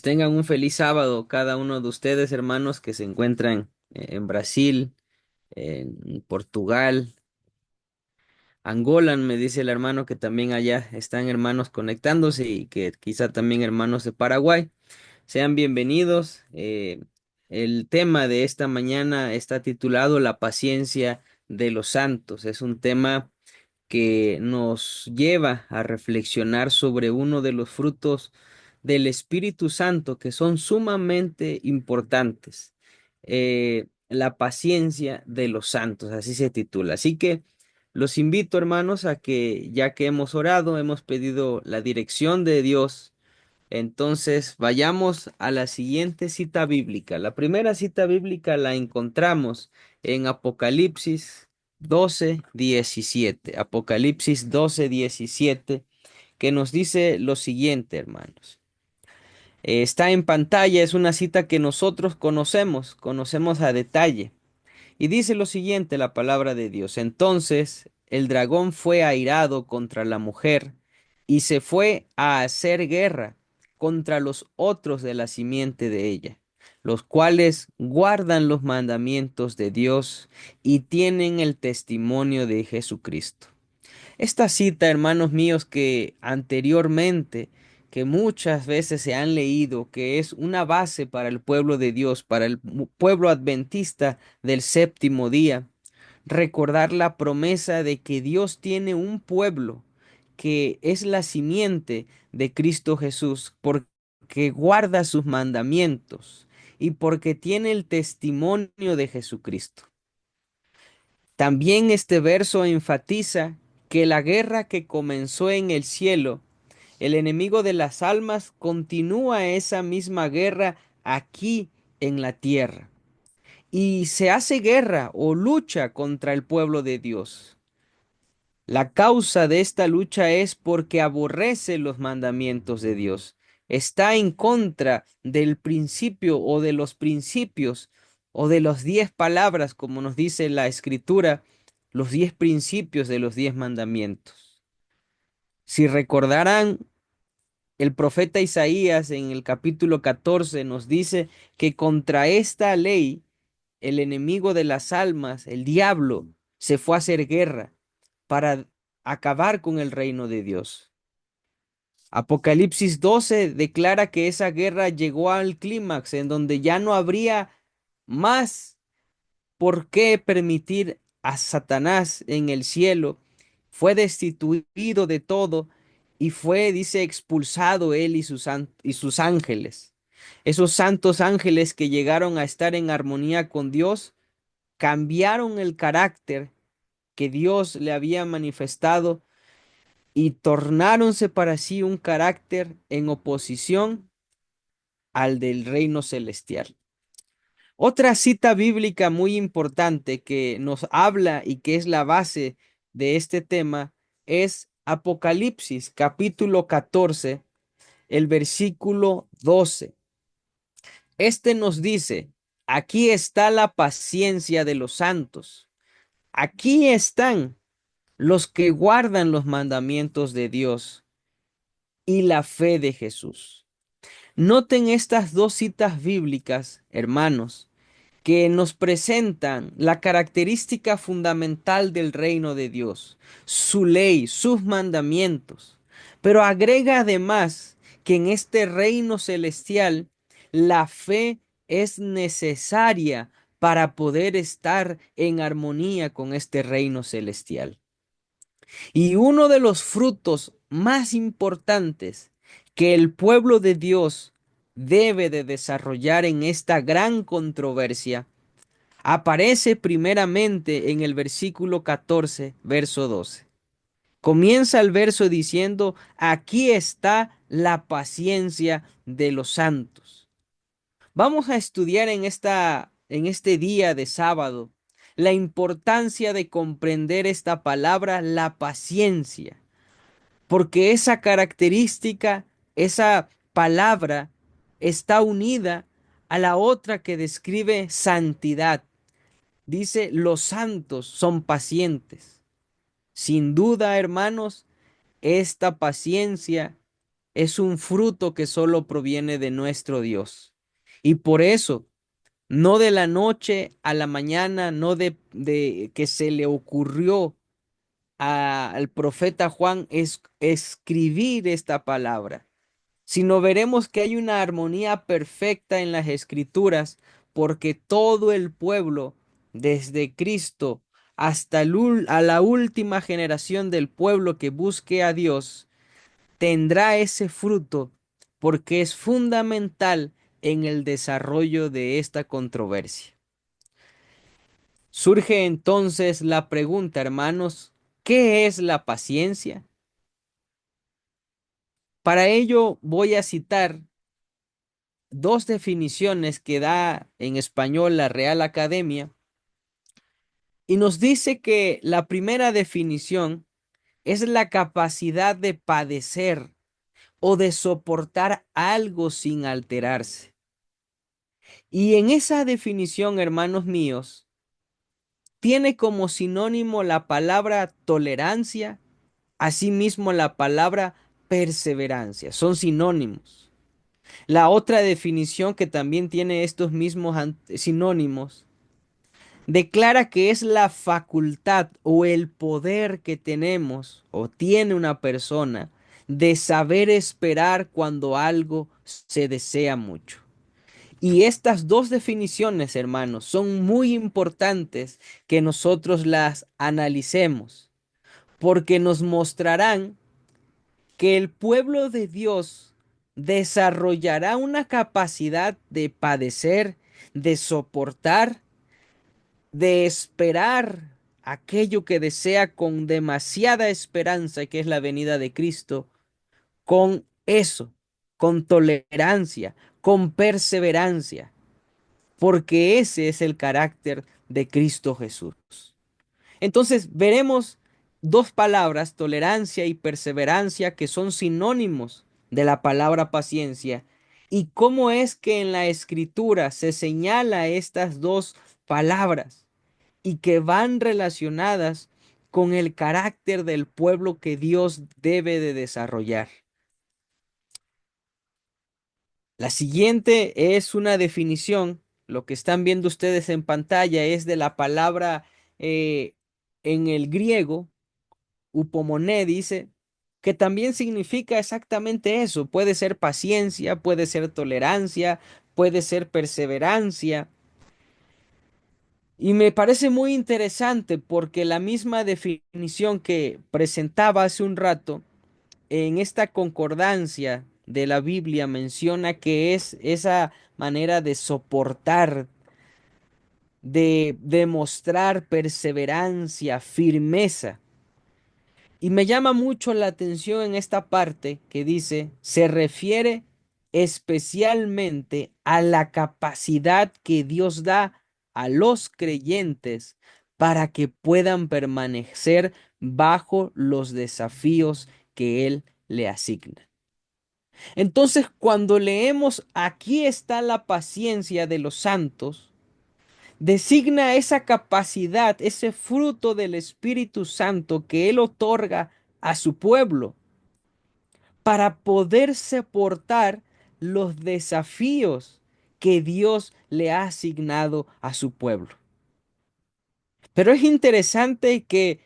Tengan un feliz sábado cada uno de ustedes, hermanos, que se encuentran en Brasil, en Portugal, Angola, me dice el hermano que también allá están hermanos conectándose y que quizá también hermanos de Paraguay. Sean bienvenidos. El tema de esta mañana está titulado La paciencia de los santos. Es un tema que nos lleva a reflexionar sobre uno de los frutos del Espíritu Santo que son sumamente importantes. La paciencia de los santos, así se titula. Así que los invito, hermanos, a que ya que hemos orado, hemos pedido la dirección de Dios, entonces vayamos a la siguiente cita bíblica. La primera cita bíblica la encontramos en Apocalipsis 12:17. Apocalipsis 12:17, que nos dice lo siguiente, hermanos. Está en pantalla, es una cita que nosotros conocemos a detalle. Y dice lo siguiente la palabra de Dios. Entonces el dragón fue airado contra la mujer y se fue a hacer guerra contra los otros de la simiente de ella, los cuales guardan los mandamientos de Dios y tienen el testimonio de Jesucristo. Esta cita, hermanos míos, que anteriormente, que muchas veces se han leído, que es una base para el pueblo de Dios, para el pueblo adventista del séptimo día, recordar la promesa de que Dios tiene un pueblo que es la simiente de Cristo Jesús, porque guarda sus mandamientos y porque tiene el testimonio de Jesucristo. También este verso enfatiza que la guerra que comenzó en el cielo, el enemigo de las almas, continúa esa misma guerra aquí en la tierra. Y se hace guerra o lucha contra el pueblo de Dios. La causa de esta lucha es porque aborrece los mandamientos de Dios. Está en contra del principio o de los principios o de las 10 palabras, como nos dice la Escritura, los 10 principios de los 10 mandamientos. Si recordarán, el profeta Isaías en el capítulo 14 nos dice que contra esta ley el enemigo de las almas, el diablo, se fue a hacer guerra para acabar con el reino de Dios. Apocalipsis 12 declara que esa guerra llegó al clímax en donde ya no habría más por qué permitir a Satanás en el cielo. Fue destituido de todo y fue, dice, expulsado él y sus ángeles. Esos santos ángeles que llegaron a estar en armonía con Dios cambiaron el carácter que Dios le había manifestado y tornáronse para sí un carácter en oposición al del reino celestial. Otra cita bíblica muy importante que nos habla y que es la base de este tema es Apocalipsis capítulo 14, el versículo 12. Este nos dice, aquí está la paciencia de los santos. Aquí están los que guardan los mandamientos de Dios y la fe de Jesús. Noten estas dos citas bíblicas, hermanos, que nos presentan la característica fundamental del reino de Dios, su ley, sus mandamientos. Pero agrega además que en este reino celestial la fe es necesaria para poder estar en armonía con este reino celestial. Y uno de los frutos más importantes que el pueblo de Dios debe de desarrollar en esta gran controversia aparece primeramente en el versículo 14, verso 12. Comienza el verso diciendo, aquí está la paciencia de los santos. Vamos a estudiar en este día de sábado la importancia de comprender esta palabra, la paciencia, porque esa característica, esa palabra está unida a la otra que describe santidad. Dice, los santos son pacientes. Sin duda, hermanos, esta paciencia es un fruto que solo proviene de nuestro Dios. Y por eso, no de la noche a la mañana, no de que se le ocurrió al profeta Juan es escribir esta palabra, sino veremos que hay una armonía perfecta en las escrituras, porque todo el pueblo, desde Cristo hasta a la última generación del pueblo que busque a Dios, tendrá ese fruto, porque es fundamental en el desarrollo de esta controversia. Surge entonces la pregunta, hermanos, ¿qué es la paciencia? Para ello voy a citar dos definiciones que da en español la Real Academia y nos dice que la primera definición es la capacidad de padecer o de soportar algo sin alterarse. Y en esa definición, hermanos míos, tiene como sinónimo la palabra tolerancia, asimismo la palabra perseverancia. Son sinónimos. La otra definición que también tiene estos mismos sinónimos declara que es la facultad o el poder que tenemos o tiene una persona de saber esperar cuando algo se desea mucho. Y estas dos definiciones, hermanos, son muy importantes que nosotros las analicemos, porque nos mostrarán que el pueblo de Dios desarrollará una capacidad de padecer, de soportar, de esperar aquello que desea con demasiada esperanza, que es la venida de Cristo, con eso, con tolerancia, con perseverancia, porque ese es el carácter de Cristo Jesús. Entonces veremos dos palabras, tolerancia y perseverancia, que son sinónimos de la palabra paciencia, y cómo es que en la escritura se señala estas dos palabras y que van relacionadas con el carácter del pueblo que Dios debe de desarrollar. La siguiente es una definición, lo que están viendo ustedes en pantalla es de la palabra eh, en el griego Upomoné, dice, que también significa exactamente eso. Puede ser paciencia, puede ser tolerancia, puede ser perseverancia. Y me parece muy interesante porque la misma definición que presentaba hace un rato, en esta concordancia de la Biblia menciona que es esa manera de soportar, de demostrar perseverancia, firmeza. Y me llama mucho la atención en esta parte que dice, se refiere especialmente a la capacidad que Dios da a los creyentes para que puedan permanecer bajo los desafíos que Él le asigna. Entonces, cuando leemos aquí está la paciencia de los santos, designa esa capacidad, ese fruto del Espíritu Santo que Él otorga a su pueblo para poder soportar los desafíos que Dios le ha asignado a su pueblo. Pero es interesante que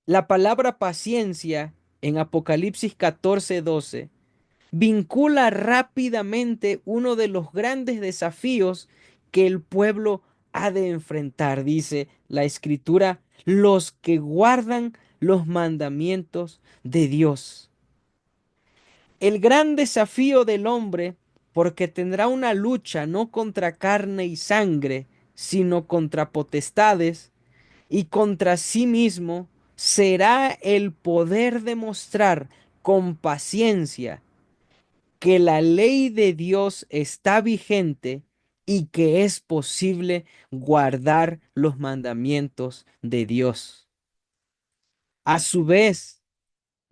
la palabra paciencia en Apocalipsis 14:12 vincula rápidamente uno de los grandes desafíos que el pueblo ha de enfrentar. Dice la escritura, los que guardan los mandamientos de Dios. El gran desafío del hombre, porque tendrá una lucha no contra carne y sangre, sino contra potestades y contra sí mismo, será el poder demostrar con paciencia que la ley de Dios está vigente y que es posible guardar los mandamientos de Dios. A su vez,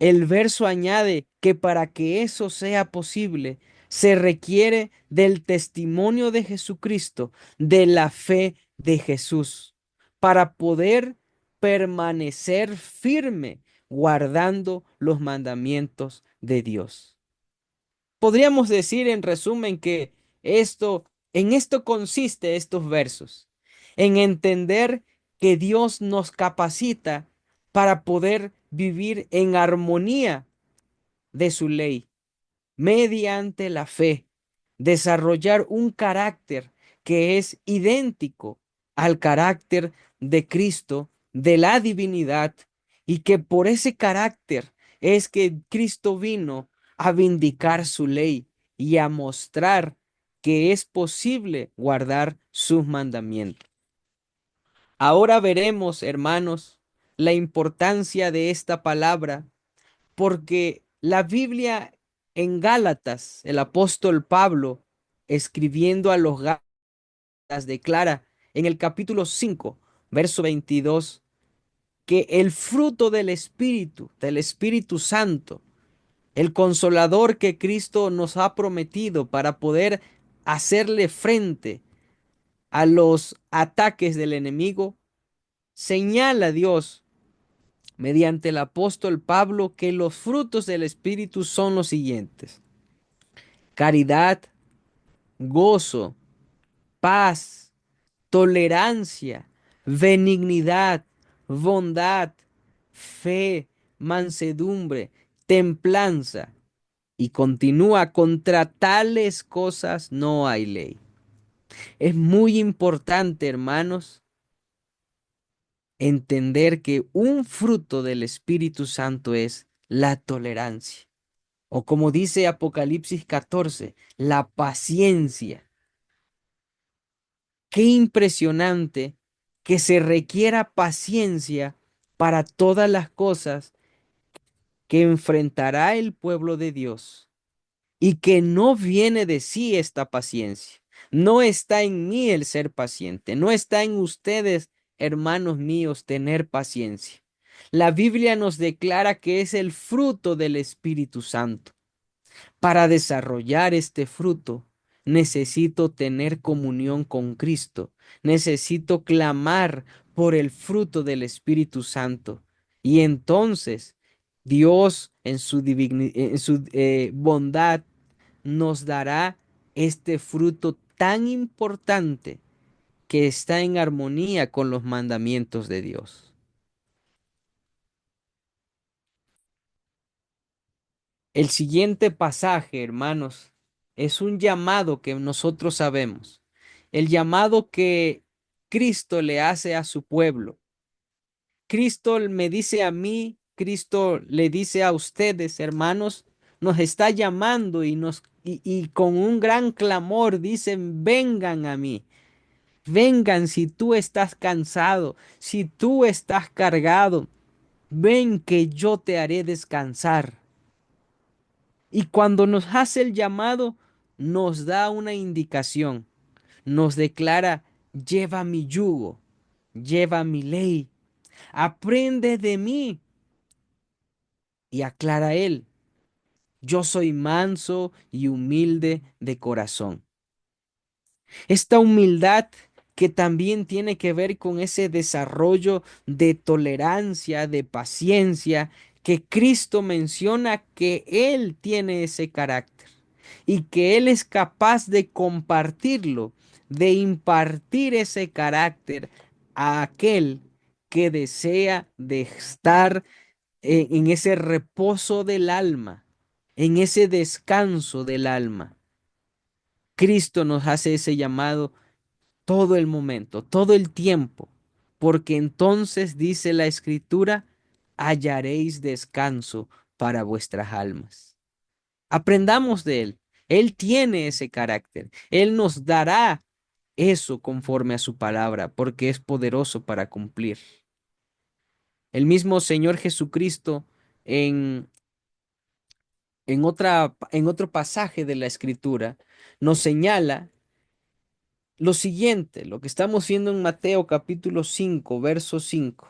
el verso añade que para que eso sea posible, se requiere del testimonio de Jesucristo, de la fe de Jesús, para poder permanecer firme guardando los mandamientos de Dios. podríamos decir en resumen que en esto consiste estos versos, en entender que Dios nos capacita para poder vivir en armonía de su ley mediante la fe, desarrollar un carácter que es idéntico al carácter de Cristo, de la divinidad, y que por ese carácter es que Cristo vino a vindicar su ley y a mostrar que es posible guardar sus mandamientos. Ahora veremos, hermanos, la importancia de esta palabra porque la Biblia en Gálatas, el apóstol Pablo, escribiendo a los Gálatas, declara en el capítulo 5, verso 22, que el fruto del Espíritu Santo, el consolador que Cristo nos ha prometido para poder hacerle frente a los ataques del enemigo, señala a Dios mediante el apóstol Pablo que los frutos del Espíritu son los siguientes: caridad, gozo, paz, tolerancia, benignidad, bondad, fe, mansedumbre, templanza. Y continúa: contra tales cosas no hay ley. Es muy importante, hermanos, entender que un fruto del Espíritu Santo es la tolerancia. O como dice Apocalipsis 14, la paciencia. Qué impresionante que se requiera paciencia para todas las cosas que enfrentará el pueblo de Dios y que no viene de sí esta paciencia. No está en mí el ser paciente, no está en ustedes, hermanos míos, tener paciencia. La Biblia nos declara que es el fruto del Espíritu Santo. Para desarrollar este fruto, necesito tener comunión con Cristo. Necesito clamar por el fruto del Espíritu Santo. Y entonces Dios en su bondad nos dará este fruto tan importante que está en armonía con los mandamientos de Dios. El siguiente pasaje, hermanos, es un llamado que nosotros sabemos, el llamado que Cristo le hace a su pueblo. Cristo me dice a mí, Cristo le dice a ustedes, hermanos, nos está llamando y con un gran clamor dicen: vengan a mí. Vengan si tú estás cansado, si tú estás cargado, ven que yo te haré descansar. Y cuando nos hace el llamado, nos da una indicación, nos declara: lleva mi yugo, lleva mi ley, aprende de mí. Y aclara él: yo soy manso y humilde de corazón. Esta humildad que también tiene que ver con ese desarrollo de tolerancia, de paciencia, que Cristo menciona que Él tiene ese carácter y que Él es capaz de compartirlo, de impartir ese carácter a aquel que desea de estar en ese reposo del alma, en ese descanso del alma. Cristo nos hace ese llamado todo el momento, todo el tiempo, porque entonces dice la Escritura: hallaréis descanso para vuestras almas. Aprendamos de Él. Él tiene ese carácter. Él nos dará eso conforme a su palabra, porque es poderoso para cumplir. El mismo Señor Jesucristo en, en otro pasaje de la Escritura nos señala lo siguiente, lo que estamos viendo en Mateo capítulo 5, verso 5.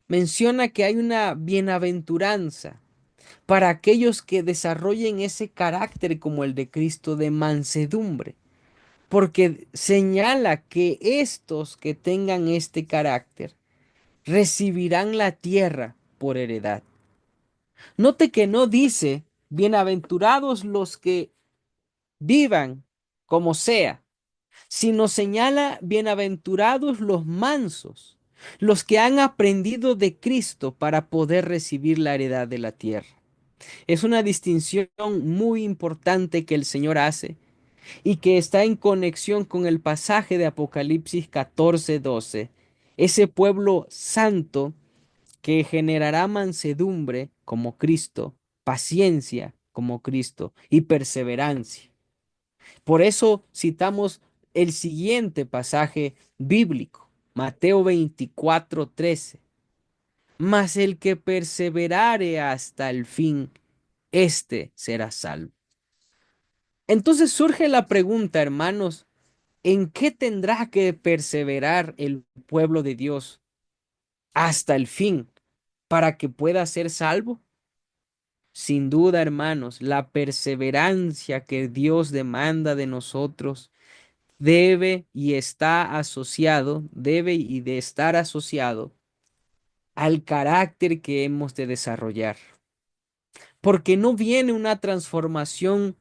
Menciona que hay una bienaventuranza para aquellos que desarrollen ese carácter como el de Cristo de mansedumbre, porque señala que estos que tengan este carácter recibirán la tierra por heredad. Note que no dice bienaventurados los que vivan como sea, sino señala bienaventurados los mansos, los que han aprendido de Cristo para poder recibir la heredad de la tierra. Es una distinción muy importante que el Señor hace y que está en conexión con el pasaje de Apocalipsis 14:12. Ese pueblo santo que generará mansedumbre como Cristo, paciencia como Cristo y perseverancia. Por eso citamos el siguiente pasaje bíblico, Mateo 24:13. Mas el que perseverare hasta el fin, éste será salvo. Entonces surge la pregunta, hermanos, ¿en qué tendrá que perseverar el pueblo de Dios hasta el fin para que pueda ser salvo? Sin duda, hermanos, la perseverancia que Dios demanda de nosotros debe y está asociado, debe y de estar asociado al carácter que hemos de desarrollar. Porque no viene una transformación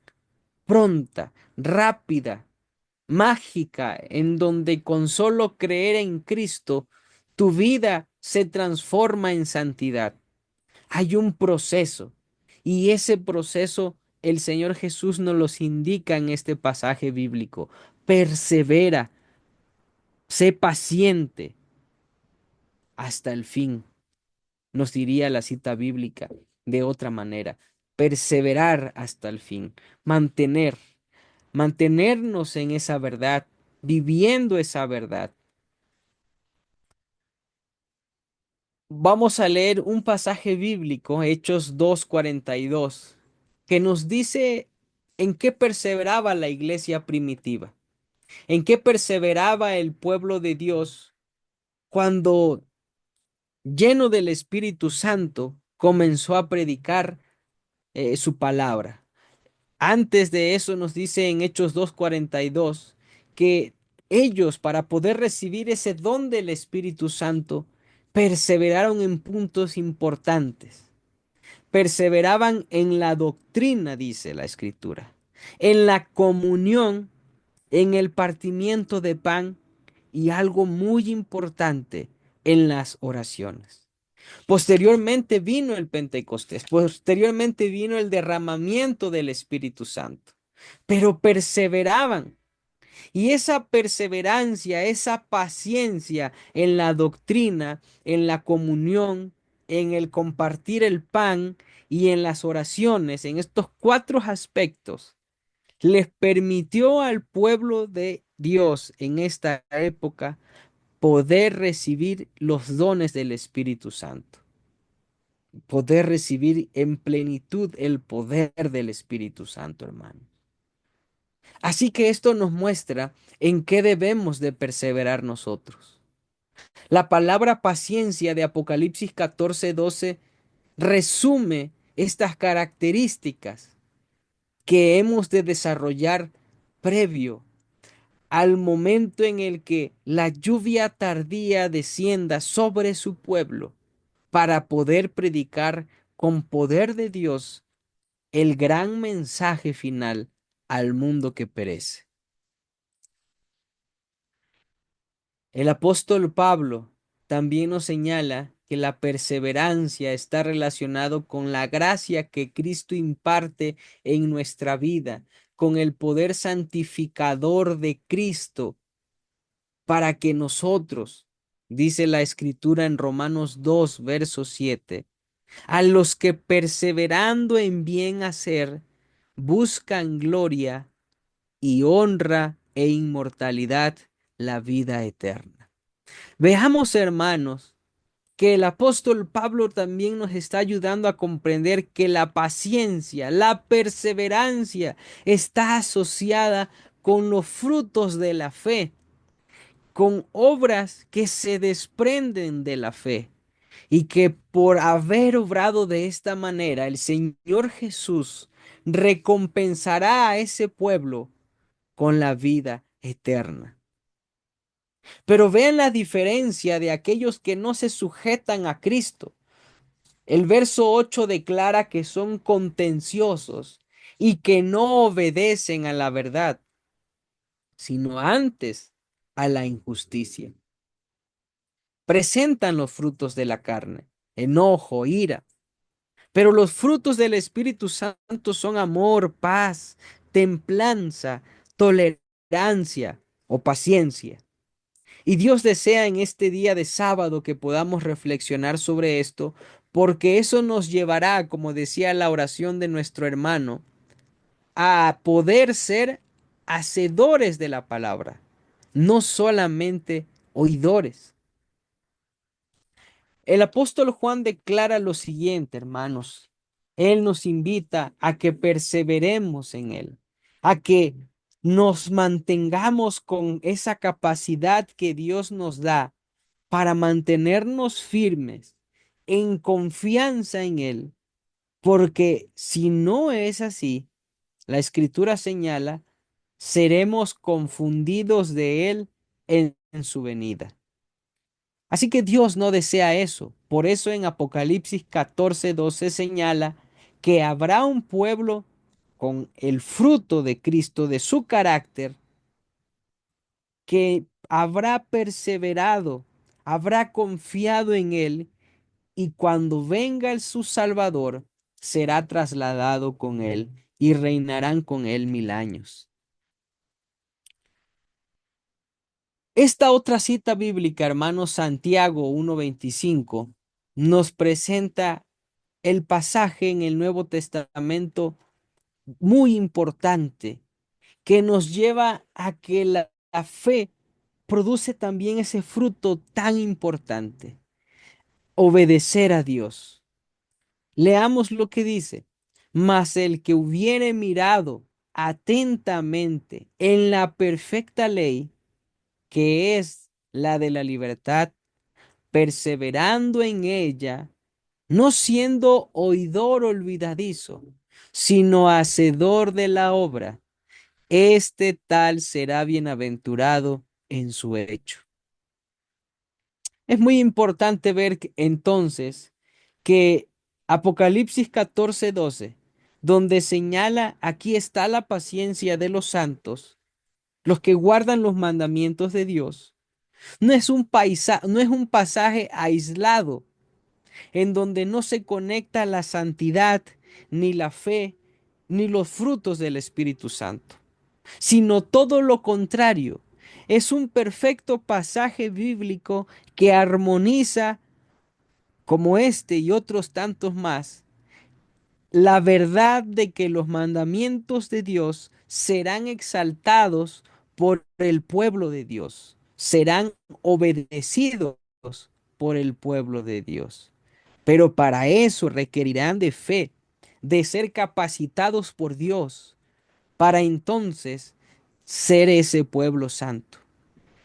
pronta, rápida, mágica, en donde con solo creer en Cristo tu vida se transforma en santidad. Hay un proceso y ese proceso el Señor Jesús nos los indica en este pasaje bíblico. Persevera, sé paciente hasta el fin, nos diría la cita bíblica de otra manera. Perseverar hasta el fin, mantenernos en esa verdad, viviendo esa verdad. Vamos a leer un pasaje bíblico, Hechos 2:42, que nos dice en qué perseveraba la iglesia primitiva, en qué perseveraba el pueblo de Dios cuando, lleno del Espíritu Santo, comenzó a predicar su palabra. Antes de eso nos dice en Hechos 2:42 que ellos, para poder recibir ese don del Espíritu Santo, perseveraron en puntos importantes. Perseveraban en la doctrina, dice la Escritura, en la comunión, en el partimiento de pan y algo muy importante, en las oraciones. Posteriormente vino el Pentecostés, posteriormente vino el derramamiento del Espíritu Santo, pero perseveraban. Y esa perseverancia, esa paciencia en la doctrina, en la comunión, en el compartir el pan y en las oraciones, en estos cuatro aspectos, les permitió al pueblo de Dios en esta época poder recibir los dones del Espíritu Santo, poder recibir en plenitud el poder del Espíritu Santo, hermano. Así que esto nos muestra en qué debemos de perseverar nosotros. La palabra paciencia de Apocalipsis 14:12 resume estas características que hemos de desarrollar previo al momento en el que la lluvia tardía descienda sobre su pueblo para poder predicar con poder de Dios el gran mensaje final al mundo que perece. El apóstol Pablo también nos señala que la perseverancia está relacionado con la gracia que Cristo imparte en nuestra vida, con el poder santificador de Cristo para que nosotros, dice la Escritura en Romanos 2, verso 7, a los que perseverando en bien hacer, buscan gloria y honra e inmortalidad, la vida eterna. Veamos, hermanos, que el apóstol Pablo también nos está ayudando a comprender que la paciencia, la perseverancia está asociada con los frutos de la fe, con obras que se desprenden de la fe y que por haber obrado de esta manera el Señor Jesús recompensará a ese pueblo con la vida eterna. Pero vean la diferencia de aquellos que no se sujetan a Cristo. El verso 8 declara que son contenciosos y que no obedecen a la verdad, sino antes a la injusticia. Presentan los frutos de la carne, enojo, ira, pero los frutos del Espíritu Santo son amor, paz, templanza, tolerancia o paciencia. Y Dios desea en este día de sábado que podamos reflexionar sobre esto, porque eso nos llevará, como decía la oración de nuestro hermano, a poder ser hacedores de la palabra, no solamente oidores. El apóstol Juan declara lo siguiente, hermanos. Él nos invita a que perseveremos en él, a que nos mantengamos con esa capacidad que Dios nos da para mantenernos firmes en confianza en él, porque si no es así, la escritura señala, seremos confundidos de él en su venida. Así que Dios no desea eso. Por eso en Apocalipsis 14:12 señala que habrá un pueblo con el fruto de Cristo, de su carácter, que habrá perseverado, habrá confiado en Él y cuando venga el su Salvador, será trasladado con Él y reinarán con Él 1000 años. Esta otra cita bíblica, hermanos, Santiago 1:25, nos presenta el pasaje en el Nuevo Testamento muy importante que nos lleva a que la fe produce también ese fruto tan importante, obedecer a Dios. Leamos lo que dice, mas el que hubiere mirado atentamente en la perfecta ley, que es la de la libertad, perseverando en ella, no siendo oidor olvidadizo, sino hacedor de la obra, este tal será bienaventurado en su hecho. Es muy importante ver entonces que Apocalipsis 14:12, donde señala, aquí está la paciencia de los santos, los que guardan los mandamientos de Dios, no es un pasaje aislado en donde no se conecta la santidad, ni la fe, ni los frutos del Espíritu Santo, sino todo lo contrario. Es un perfecto pasaje bíblico que armoniza, como este y otros tantos más, la verdad de que los mandamientos de Dios serán exaltados por el pueblo de Dios, serán obedecidos por el pueblo de Dios. Pero para eso requerirán de fe, de ser capacitados por Dios, para entonces ser ese pueblo santo.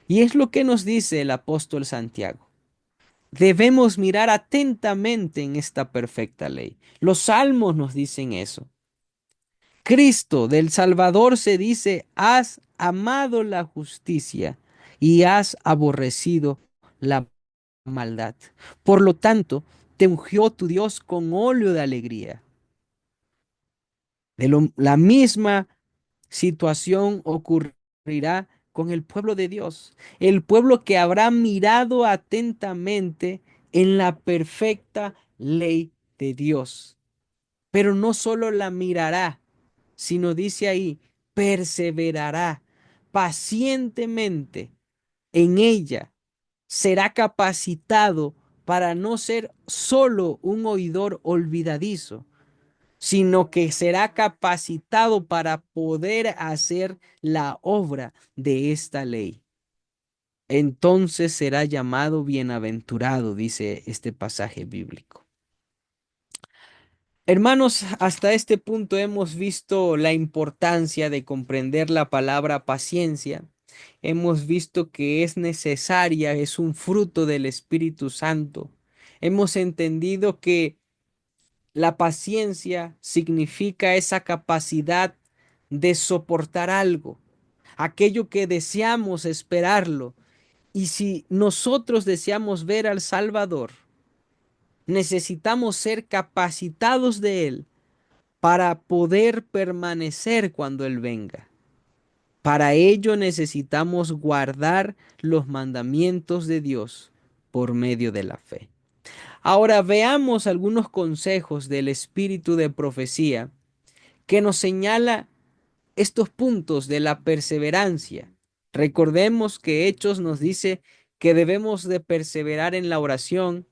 Y es lo que nos dice el apóstol Santiago. Debemos mirar atentamente en esta perfecta ley. Los salmos nos dicen eso. Cristo del Salvador se dice, has amado la justicia y has aborrecido la maldad. Por lo tanto, te ungió tu Dios con óleo de alegría. La misma situación ocurrirá con el pueblo de Dios, el pueblo que habrá mirado atentamente en la perfecta ley de Dios. Pero no solo la mirará, sino dice ahí, perseverará pacientemente en ella, será capacitado para no ser solo un oidor olvidadizo, sino que será capacitado para poder hacer la obra de esta ley. Entonces será llamado bienaventurado, dice este pasaje bíblico. Hermanos, hasta este punto hemos visto la importancia de comprender la palabra paciencia. Hemos visto que es necesaria, es un fruto del Espíritu Santo. Hemos entendido que la paciencia significa esa capacidad de soportar algo, aquello que deseamos esperarlo. Y si nosotros deseamos ver al Salvador, Necesitamos ser capacitados de Él para poder permanecer cuando Él venga. Para ello necesitamos guardar los mandamientos de Dios por medio de la fe. Ahora veamos algunos consejos del espíritu de profecía que nos señala estos puntos de la perseverancia. Recordemos que Hechos nos dice que debemos de perseverar en la oración,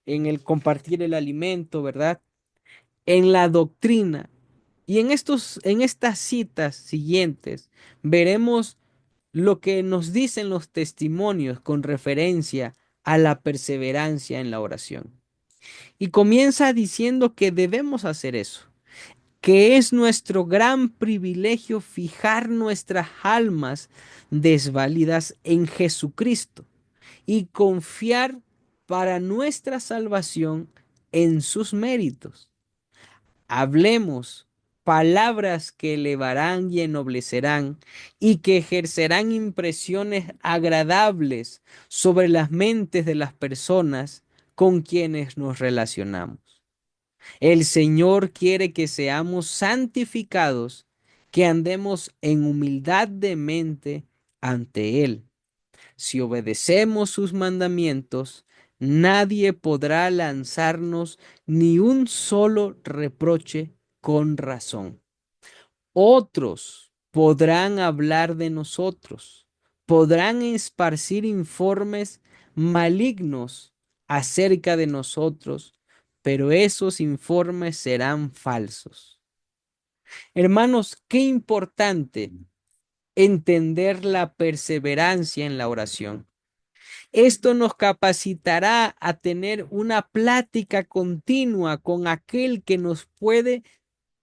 en el compartir el alimento, ¿verdad? En la doctrina. Y en estas citas siguientes veremos lo que nos dicen los testimonios con referencia a la perseverancia en la oración. Y comienza diciendo que debemos hacer eso, que es nuestro gran privilegio fijar nuestras almas desvalidas en Jesucristo y confiar para nuestra salvación en sus méritos. Hablemos palabras que elevarán y ennoblecerán y que ejercerán impresiones agradables sobre las mentes de las personas con quienes nos relacionamos. El Señor quiere que seamos santificados, que andemos en humildad de mente ante Él. Si obedecemos sus mandamientos, nadie podrá lanzarnos ni un solo reproche con razón. Otros podrán hablar de nosotros, podrán esparcir informes malignos acerca de nosotros, pero esos informes serán falsos. Hermanos, qué importante entender la perseverancia en la oración. Esto nos capacitará a tener una plática continua con aquel que nos puede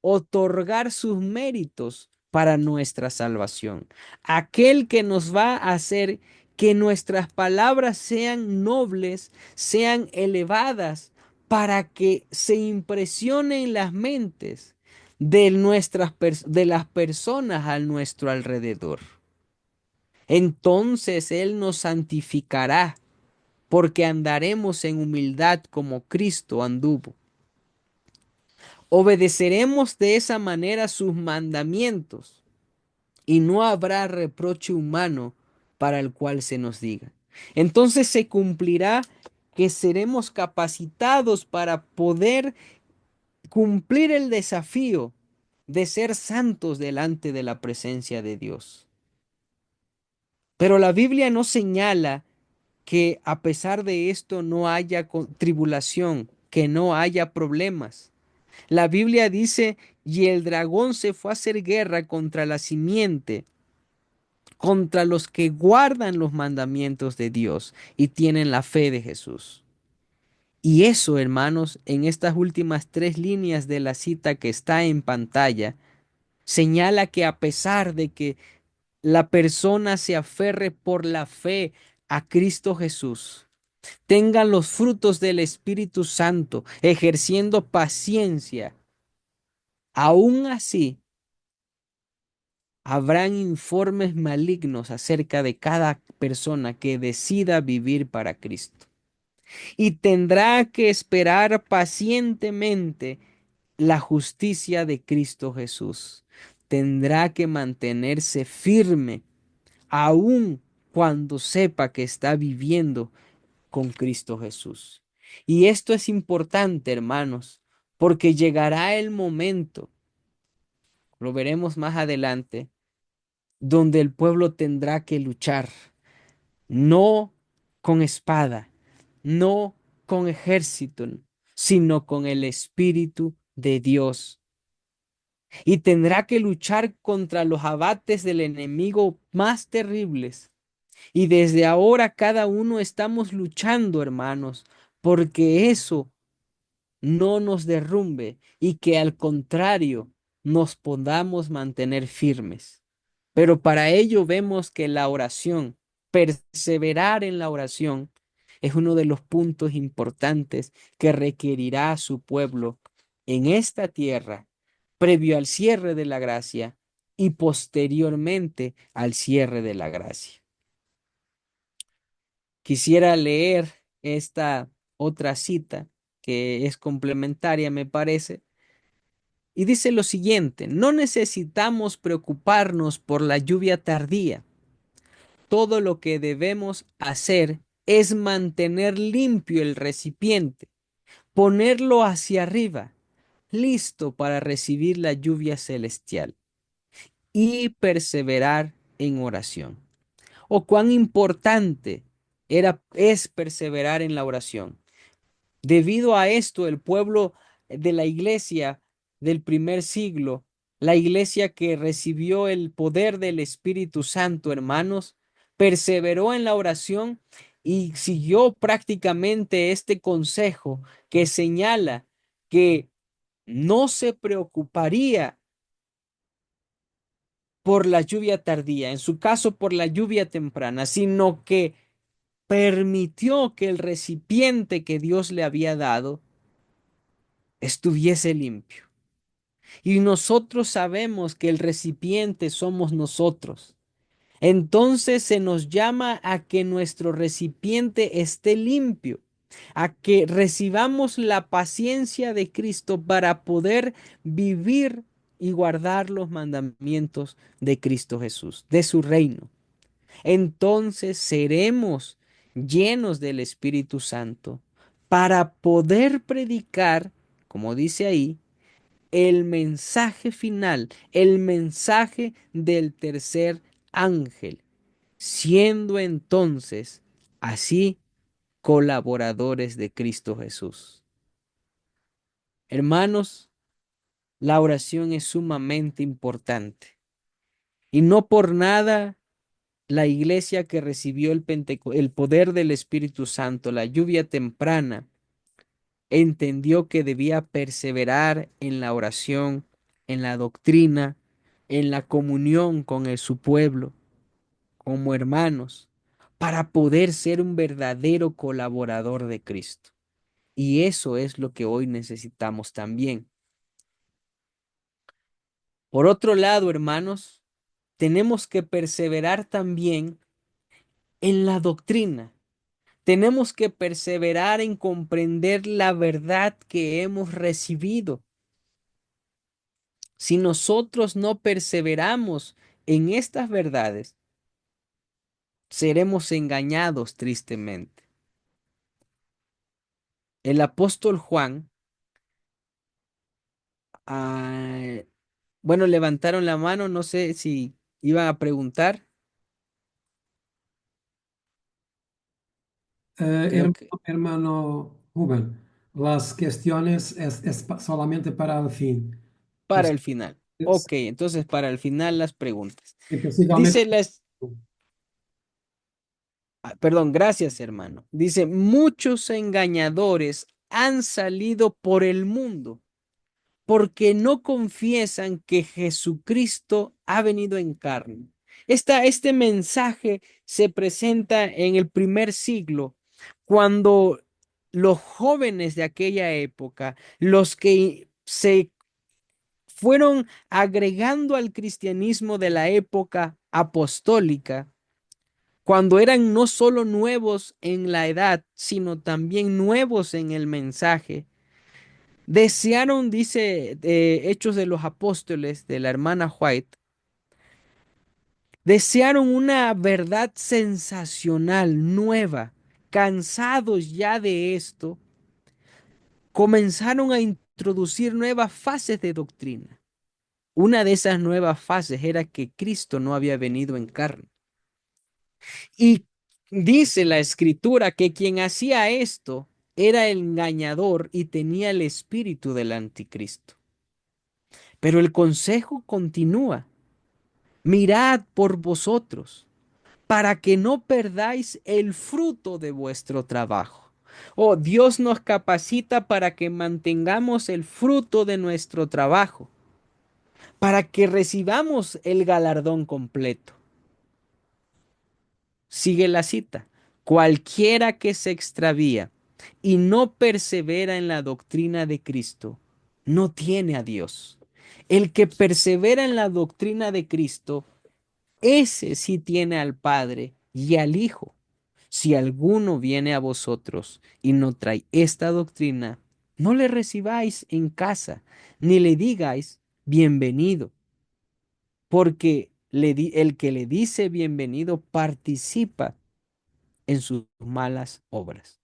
otorgar sus méritos para nuestra salvación. Aquel que nos va a hacer que nuestras palabras sean nobles, sean elevadas, para que se impresionen las mentes de las personas a nuestro alrededor. Entonces Él nos santificará porque andaremos en humildad como Cristo anduvo. Obedeceremos de esa manera sus mandamientos y no habrá reproche humano para el cual se nos diga. Entonces se cumplirá que seremos capacitados para poder cumplir el desafío de ser santos delante de la presencia de Dios. Pero la Biblia no señala que a pesar de esto no haya tribulación, que no haya problemas. La Biblia dice, y el dragón se fue a hacer guerra contra la simiente, contra los que guardan los mandamientos de Dios y tienen la fe de Jesús. Y eso, hermanos, en estas últimas tres líneas de la cita que está en pantalla, señala que a pesar de que la persona se aferre por la fe a Cristo Jesús, tengan los frutos del Espíritu Santo, ejerciendo paciencia, aún así habrán informes malignos acerca de cada persona que decida vivir para Cristo. Y tendrá que esperar pacientemente la justicia de Cristo Jesús. Tendrá que mantenerse firme, aun cuando sepa que está viviendo con Cristo Jesús. Y esto es importante, hermanos, porque llegará el momento, lo veremos más adelante, donde el pueblo tendrá que luchar, no con espada, no con ejército, sino con el Espíritu de Dios. Y tendrá que luchar contra los abates del enemigo más terribles. Y desde ahora cada uno estamos luchando, hermanos, porque eso no nos derrumbe y que al contrario nos podamos mantener firmes. Pero para ello vemos que la oración, perseverar en la oración, es uno de los puntos importantes que requerirá su pueblo en esta tierra, previo al cierre de la gracia y posteriormente al cierre de la gracia. Quisiera leer esta otra cita que es complementaria, me parece, y dice lo siguiente: no necesitamos preocuparnos por la lluvia tardía. Todo lo que debemos hacer es mantener limpio el recipiente, ponerlo hacia arriba, listo para recibir la lluvia celestial, y perseverar en oración. O cuán importante es perseverar en la oración. Debido a esto, el pueblo de la iglesia del primer siglo, la iglesia que recibió el poder del Espíritu Santo, hermanos, perseveró en la oración y siguió prácticamente este consejo que señala que no se preocuparía por la lluvia tardía, en su caso por la lluvia temprana, sino que permitió que el recipiente que Dios le había dado estuviese limpio. Y nosotros sabemos que el recipiente somos nosotros. Entonces se nos llama a que nuestro recipiente esté limpio, a que recibamos la paciencia de Cristo para poder vivir y guardar los mandamientos de Cristo Jesús, de su reino. Entonces seremos llenos del Espíritu Santo para poder predicar, como dice ahí, el mensaje final, el mensaje del tercer ángel, siendo entonces así colaboradores de Cristo Jesús. Hermanos, la oración es sumamente importante y no por nada la iglesia que recibió el poder del Espíritu Santo, la lluvia temprana, entendió que debía perseverar en la oración, en la doctrina, en la comunión con su pueblo, como hermanos, para poder ser un verdadero colaborador de Cristo. Y eso es lo que hoy necesitamos también. Por otro lado, hermanos, tenemos que perseverar también en la doctrina. Tenemos que perseverar en comprender la verdad que hemos recibido. Si nosotros no perseveramos en estas verdades, seremos engañados tristemente. El apóstol Juan, ah, bueno, levantaron la mano, no sé si iban a preguntar. Creo que Hermano Rubén, las cuestiones solamente para el fin. para Es, el final. es- Ok, entonces para el final las preguntas. Possivelmente. Dice perdón, gracias hermano. Dice, muchos engañadores han salido por el mundo porque no confiesan que Jesucristo ha venido en carne. Este mensaje se presenta en el primer siglo, cuando los jóvenes de aquella época, los que se fueron agregando al cristianismo de la época apostólica, cuando eran no solo nuevos en la edad, sino también nuevos en el mensaje, desearon, dice Hechos de los Apóstoles de la hermana White, desearon una verdad sensacional, nueva. Cansados ya de esto, comenzaron a introducir nuevas fases de doctrina. Una de esas nuevas fases era que Cristo no había venido en carne. Y dice la escritura que quien hacía esto era el engañador y tenía el espíritu del anticristo. Pero el consejo continúa. Mirad por vosotros, para que no perdáis el fruto de vuestro trabajo. Oh, Dios nos capacita para que mantengamos el fruto de nuestro trabajo, para que recibamos el galardón completo. Sigue la cita. Cualquiera que se extravía y no persevera en la doctrina de Cristo, no tiene a Dios. El que persevera en la doctrina de Cristo, ese sí tiene al Padre y al Hijo. Si alguno viene a vosotros y no trae esta doctrina, No le recibáis en casa, ni le digáis bienvenido, porque el que le dice bienvenido participa en sus malas obras.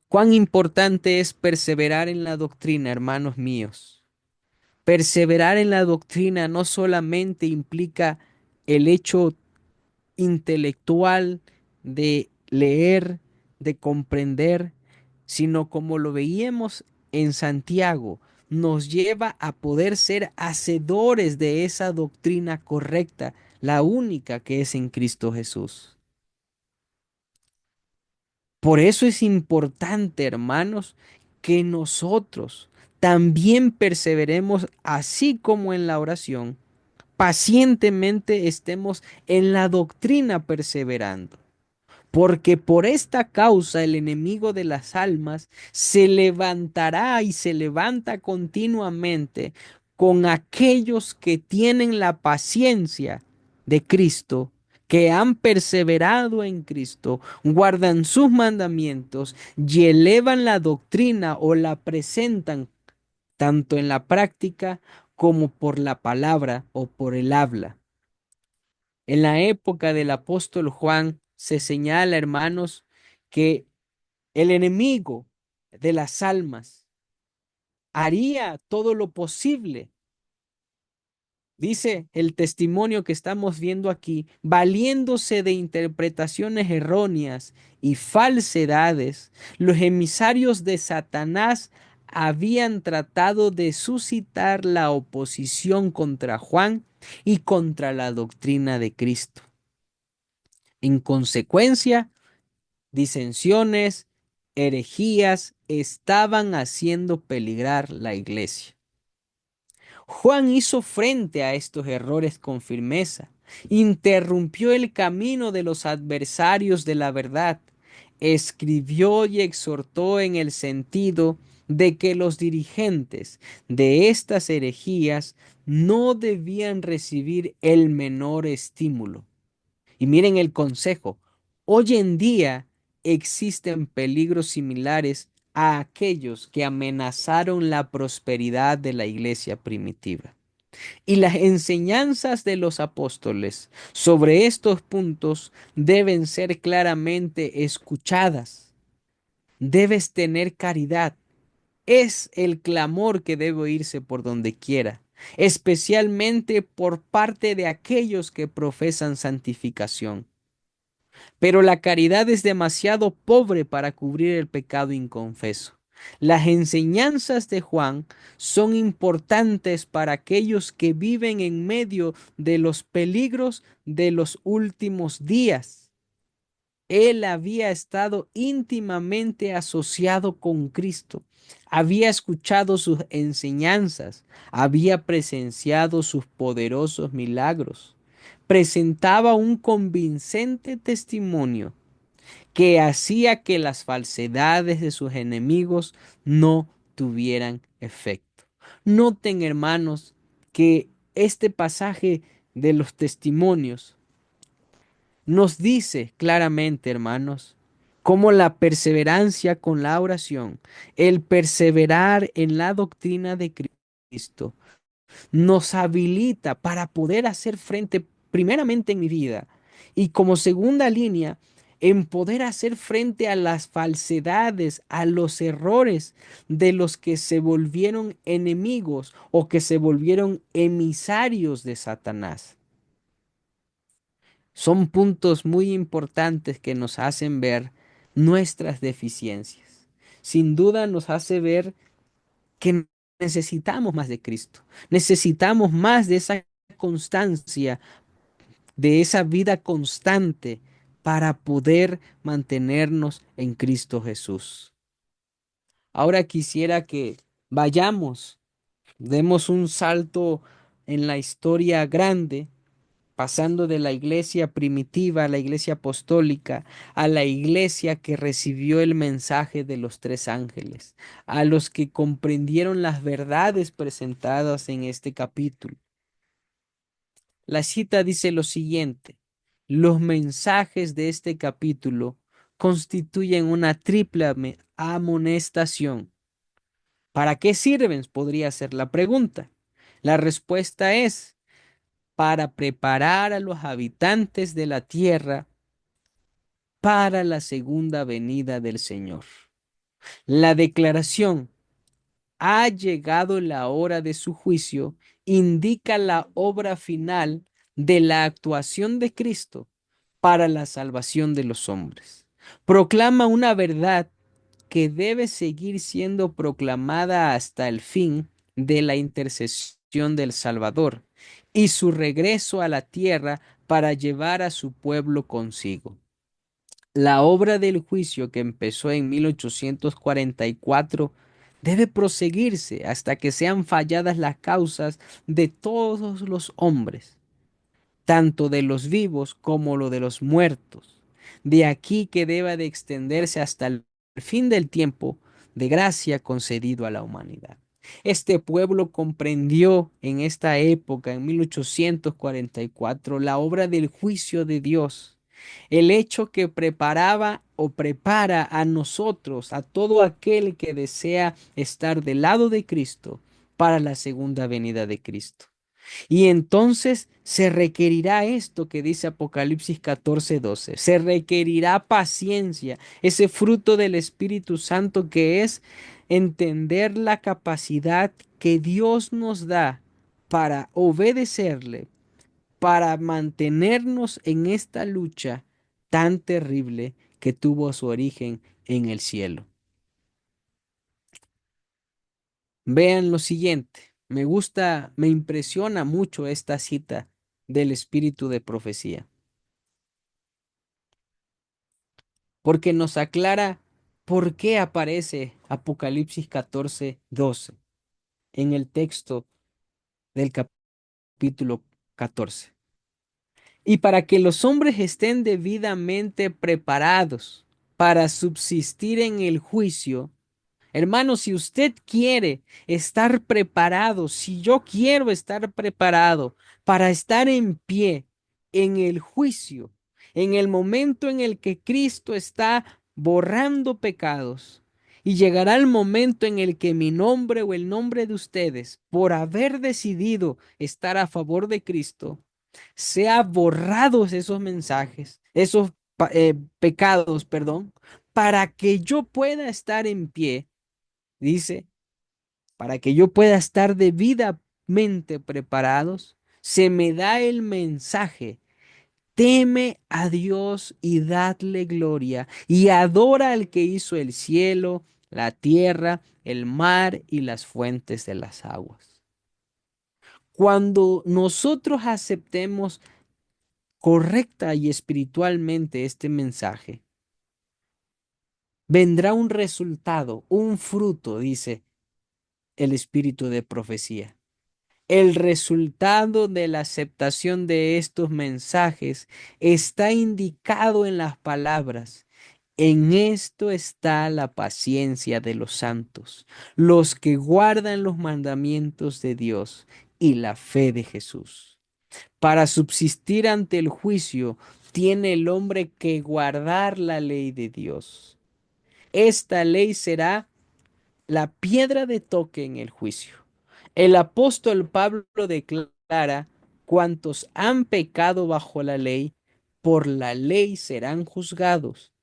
Cuán importante es perseverar en la doctrina, hermanos míos. Perseverar en la doctrina no solamente implica el hecho intelectual de leer, de comprender, sino como lo veíamos en Santiago, nos lleva a poder ser hacedores de esa doctrina correcta, la única que es en Cristo Jesús. Por eso es importante, hermanos, que nosotros también perseveremos así como en la oración, pacientemente estemos en la doctrina perseverando. Porque por esta causa el enemigo de las almas se levantará y se levanta continuamente con aquellos que tienen la paciencia de Cristo, que han perseverado en Cristo, guardan sus mandamientos y elevan la doctrina o la presentan tanto en la práctica como por la palabra o por el habla. En la época del apóstol Juan se señala, hermanos, que el enemigo de las almas haría todo lo posible. Dice el testimonio que estamos viendo aquí, valiéndose de interpretaciones erróneas y falsedades, los emisarios de Satanás habían tratado de suscitar la oposición contra Juan y contra la doctrina de Cristo. En consecuencia, disensiones, herejías estaban haciendo peligrar la iglesia. Juan hizo frente a estos errores con firmeza, interrumpió el camino de los adversarios de la verdad, escribió y exhortó en el sentido de que los dirigentes de estas herejías no debían recibir el menor estímulo. Y miren el consejo. Hoy en día existen peligros similares a aquellos que amenazaron la prosperidad de la iglesia primitiva. Y las enseñanzas de los apóstoles sobre estos puntos deben ser claramente escuchadas. Debes tener caridad. Es el clamor que debe oírse por donde quiera, especialmente por parte de aquellos que profesan santificación. Pero la caridad es demasiado pobre para cubrir el pecado inconfeso. Las enseñanzas de Juan son importantes para aquellos que viven en medio de los peligros de los últimos días. Él había estado íntimamente asociado con Cristo, había escuchado sus enseñanzas, había presenciado sus poderosos milagros, presentaba un convincente testimonio que hacía que las falsedades de sus enemigos no tuvieran efecto. Noten, hermanos, que este pasaje de los testimonios nos dice claramente, hermanos, cómo la perseverancia con la oración, el perseverar en la doctrina de Cristo, nos habilita para poder hacer frente primeramente en mi vida y como segunda línea, en poder hacer frente a las falsedades, a los errores de los que se volvieron enemigos o que se volvieron emisarios de Satanás. Son puntos muy importantes que nos hacen ver nuestras deficiencias. Sin duda nos hace ver que necesitamos más de Cristo. Necesitamos más de esa constancia, de esa vida constante para poder mantenernos en Cristo Jesús. Ahora quisiera que vayamos, demos un salto en la historia grande, pasando de la iglesia primitiva a la iglesia apostólica, a la iglesia que recibió el mensaje de los tres ángeles, a los que comprendieron las verdades presentadas en este capítulo. La cita dice lo siguiente: los mensajes de este capítulo constituyen una triple amonestación. ¿Para qué sirven? Podría ser la pregunta. La respuesta es para preparar a los habitantes de la tierra para la segunda venida del Señor. La declaración ha llegado la hora de su juicio indica la obra final de la actuación de Cristo para la salvación de los hombres. Proclama una verdad que debe seguir siendo proclamada hasta el fin de la intercesión del Salvador y su regreso a la tierra para llevar a su pueblo consigo. La obra del juicio que empezó en 1844 debe proseguirse hasta que sean falladas las causas de todos los hombres, tanto de los vivos como lo de los muertos. De aquí que deba de extenderse hasta el fin del tiempo de gracia concedido a la humanidad. Este pueblo comprendió en esta época, en 1844, la obra del juicio de Dios, el hecho que preparaba o prepara a nosotros, a todo aquel que desea estar del lado de Cristo, para la segunda venida de Cristo. Y entonces se requerirá esto que dice Apocalipsis 14:12. Se requerirá paciencia, ese fruto del Espíritu Santo que es entender la capacidad que Dios nos da para obedecerle, para mantenernos en esta lucha tan terrible que tuvo su origen en el cielo. Vean lo siguiente. Me gusta, me impresiona mucho esta cita del espíritu de profecía, porque nos aclara por qué aparece Apocalipsis 14:12 en el texto del capítulo 14. Y para que los hombres estén debidamente preparados para subsistir en el juicio. Hermano, si usted quiere estar preparado, si yo quiero estar preparado para estar en pie en el juicio, en el momento en el que Cristo está borrando pecados, y llegará el momento en el que mi nombre o el nombre de ustedes, por haber decidido estar a favor de Cristo, sea borrados esos mensajes, esos pecados, perdón, para que yo pueda estar en pie. Dice, para que yo pueda estar debidamente preparados, se me da el mensaje. Teme a Dios y dadle gloria, y adora al que hizo el cielo, la tierra, el mar y las fuentes de las aguas. Cuando nosotros aceptemos correcta y espiritualmente este mensaje, vendrá un resultado, un fruto, dice el espíritu de profecía. El resultado de la aceptación de estos mensajes está indicado en las palabras. En esto está la paciencia de los santos, los que guardan los mandamientos de Dios y la fe de Jesús. Para subsistir ante el juicio, tiene el hombre que guardar la ley de Dios. Esta ley será la piedra de toque en el juicio. El apóstol Pablo declara, cuantos han pecado bajo la ley, por la ley serán juzgados.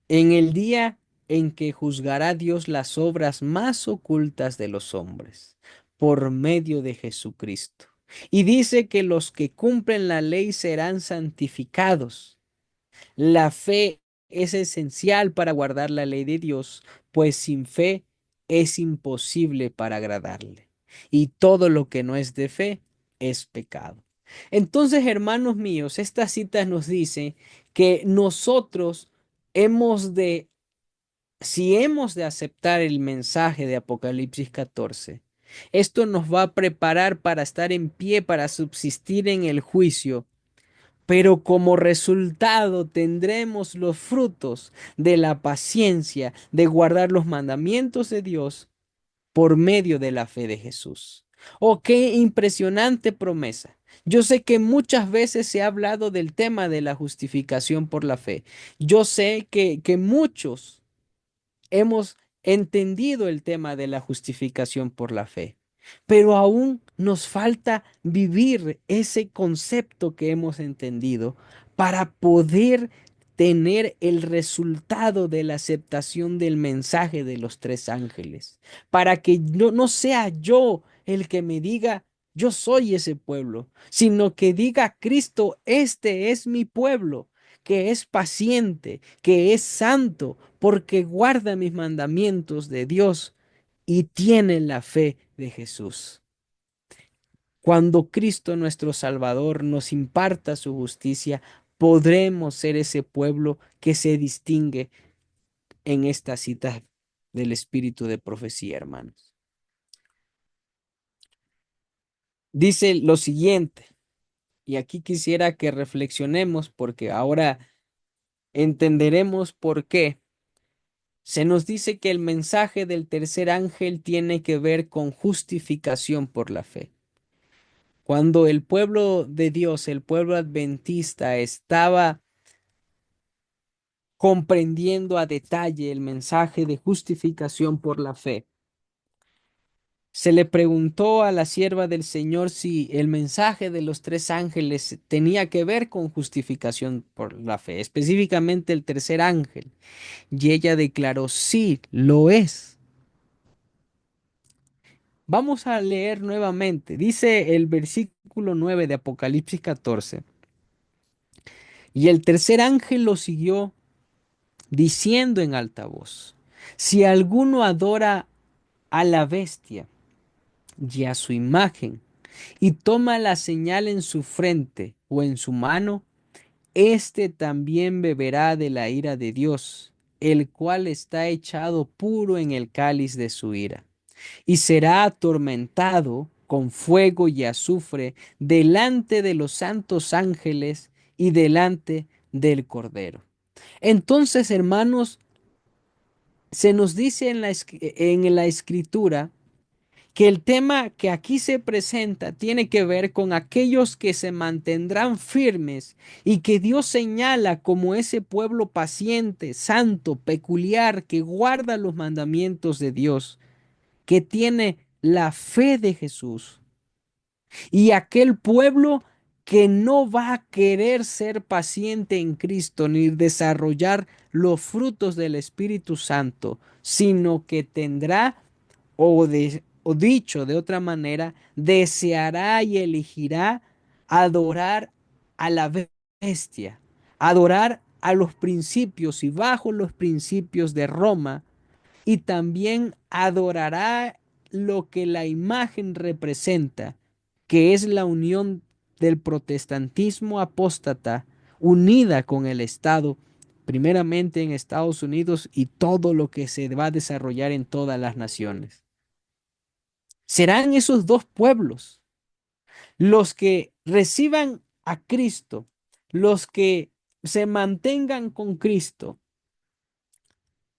En el día en que juzgará Dios las obras más ocultas de los hombres, por medio de Jesucristo. Y dice que los que cumplen la ley serán santificados. La fe es esencial para guardar la ley de Dios, pues sin fe es imposible para agradarle. Y todo lo que no es de fe es pecado. Entonces, hermanos míos, esta cita nos dice que nosotros hemos de, si hemos de aceptar el mensaje de Apocalipsis 14, esto nos va a preparar para estar en pie, para subsistir en el juicio, pero como resultado tendremos los frutos de la paciencia, de guardar los mandamientos de Dios por medio de la fe de Jesús. Oh, qué impresionante promesa. Yo sé que muchas veces se ha hablado del tema de la justificación por la fe. Yo sé que muchos hemos entendido el tema de la justificación por la fe, pero aún nos falta vivir ese concepto que hemos entendido para poder tener el resultado de la aceptación del mensaje de los tres ángeles, para que no sea yo el que me diga, yo soy ese pueblo, sino que diga Cristo, este es mi pueblo, que es paciente, que es santo, porque guarda mis mandamientos de Dios y tiene la fe de Jesús. Cuando Cristo nuestro Salvador nos imparta su justicia, podremos ser ese pueblo que se distingue en esta cita del espíritu de profecía, hermanos. Dice lo siguiente, y aquí quisiera que reflexionemos porque ahora entenderemos por qué. Se nos dice que el mensaje del tercer ángel tiene que ver con justificación por la fe. Cuando el pueblo de Dios, el pueblo adventista, estaba comprendiendo a detalle el mensaje de justificación por la fe, se le preguntó a la sierva del Señor si el mensaje de los tres ángeles tenía que ver con justificación por la fe, específicamente el tercer ángel, y ella declaró, sí, lo es. Vamos a leer nuevamente. Dice el versículo 9 de Apocalipsis 14. Y el tercer ángel lo siguió diciendo en alta voz, si alguno adora a la bestia y a su imagen y toma la señal en su frente o en su mano, éste también beberá de la ira de Dios, el cual está echado puro en el cáliz de su ira y será atormentado con fuego y azufre delante de los santos ángeles y delante del Cordero. Entonces, hermanos, se nos dice en la escritura que el tema que aquí se presenta tiene que ver con aquellos que se mantendrán firmes y que Dios señala como ese pueblo paciente, santo, peculiar, que guarda los mandamientos de Dios, que tiene la fe de Jesús, y aquel pueblo que no va a querer ser paciente en Cristo ni desarrollar los frutos del Espíritu Santo, sino que tendrá, o dicho de otra manera, deseará y elegirá adorar a la bestia, adorar a los principios y bajo los principios de Roma, y también adorará lo que la imagen representa, que es la unión del protestantismo apóstata unida con el Estado, primeramente en Estados Unidos y todo lo que se va a desarrollar en todas las naciones. Serán esos dos pueblos los que reciban a Cristo, los que se mantengan con Cristo.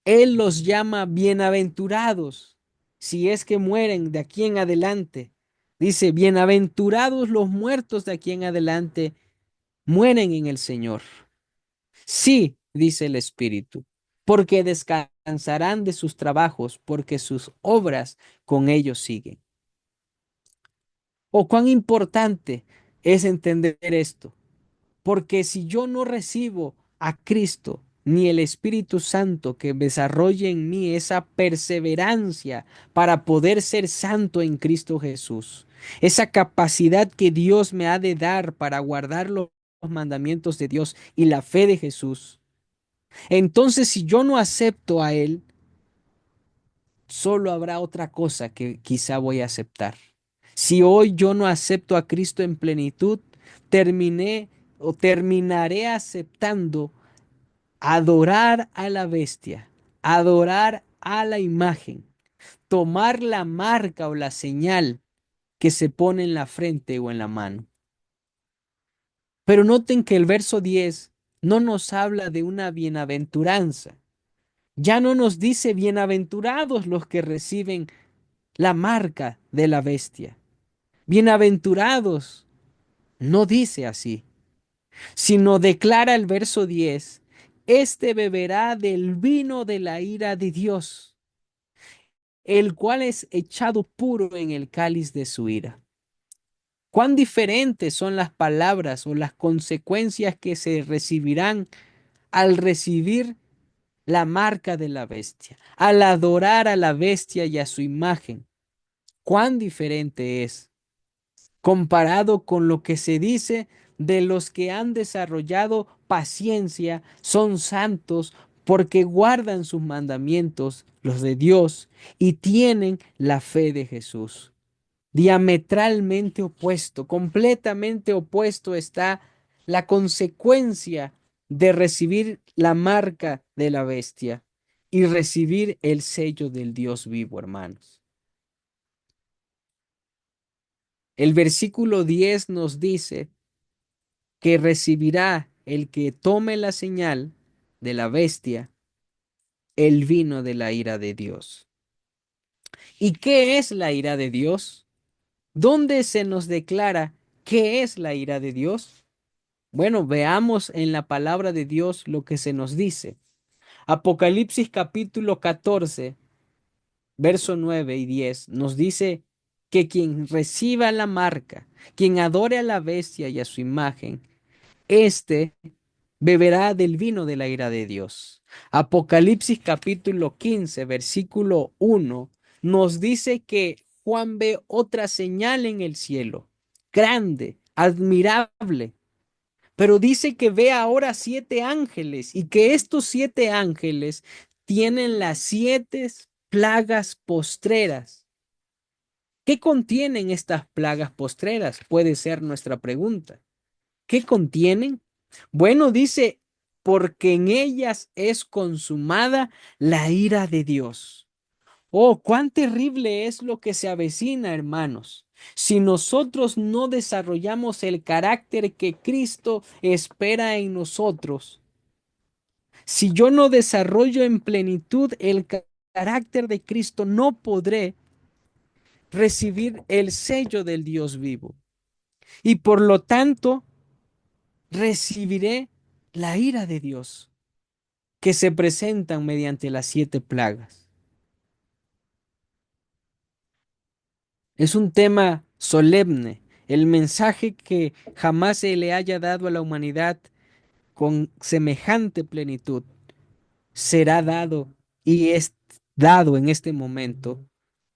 Él los llama bienaventurados si es que mueren de aquí en adelante. Dice, bienaventurados los muertos de aquí en adelante mueren en el Señor. Sí, dice el Espíritu, porque descansarán de sus trabajos, porque sus obras con ellos siguen. Oh, cuán importante es entender esto. Porque si yo no recibo a Cristo ni el Espíritu Santo que desarrolle en mí esa perseverancia para poder ser santo en Cristo Jesús, esa capacidad que Dios me ha de dar para guardar los mandamientos de Dios y la fe de Jesús, entonces si yo no acepto a Él, solo habrá otra cosa que quizá voy a aceptar. Si hoy yo no acepto a Cristo en plenitud, terminé o terminaré aceptando adorar a la bestia, adorar a la imagen, tomar la marca o la señal que se pone en la frente o en la mano. Pero noten que el verso 10 no nos habla de una bienaventuranza. Ya no nos dice bienaventurados los que reciben la marca de la bestia. Bienaventurados, no dice así, sino declara el verso 10, este beberá del vino de la ira de Dios. el cual es echado puro en el cáliz de su ira. Cuán diferentes son las palabras o las consecuencias que se recibirán al recibir la marca de la bestia, al adorar a la bestia y a su imagen. Cuán diferente es comparado con lo que se dice de los que han desarrollado paciencia, son santos porque guardan sus mandamientos, los de Dios, y tienen la fe de Jesús. Diametralmente opuesto, completamente opuesto está la consecuencia de recibir la marca de la bestia y recibir el sello del Dios vivo, hermanos. El versículo 10 nos dice que recibirá el que tome la señal de la bestia el vino de la ira de Dios. ¿Y qué es la ira de Dios? ¿Dónde se nos declara qué es la ira de Dios? Bueno, veamos en la palabra de Dios lo que se nos dice. Apocalipsis capítulo 14, verso 9 y 10 nos dice que quien reciba la marca, quien adore a la bestia y a su imagen, éste beberá del vino de la ira de Dios. Apocalipsis capítulo 15, versículo 1, nos dice que Juan ve otra señal en el cielo, grande, admirable, pero dice que ve ahora 7 ángeles y que estos 7 ángeles tienen las 7 plagas postreras. ¿Qué contienen estas plagas postreras? Puede ser nuestra pregunta. ¿Qué contienen? Bueno, dice, porque en ellas es consumada la ira de Dios. Oh, cuán terrible es lo que se avecina, hermanos. Si nosotros no desarrollamos el carácter que Cristo espera en nosotros, si yo no desarrollo en plenitud el carácter de Cristo, no podré recibir el sello del Dios vivo. Y por lo tanto, recibiré la ira de Dios que se presentan mediante las 7 plagas. Es un tema solemne, el mensaje que jamás se le haya dado a la humanidad con semejante plenitud será dado y es dado en este momento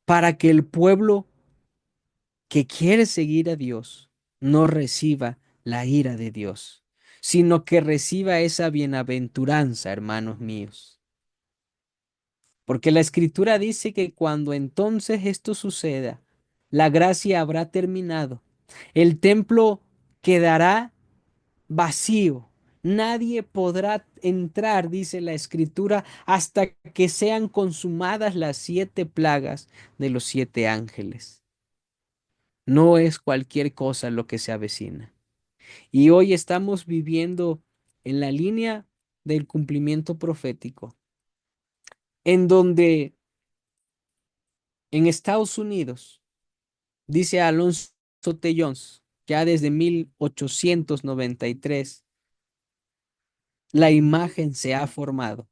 para que el pueblo que quiere seguir a Dios no reciba la ira de Dios, sino que reciba esa bienaventuranza, hermanos míos. Porque la escritura dice que cuando entonces esto suceda, la gracia habrá terminado, el templo quedará vacío, nadie podrá entrar, dice la escritura, hasta que sean consumadas las 7 plagas de los 7 ángeles. No es cualquier cosa lo que se avecina. Y hoy estamos viviendo en la línea del cumplimiento profético, en donde en Estados Unidos, dice Alonso Tellons, ya desde 1893, la imagen se ha formado.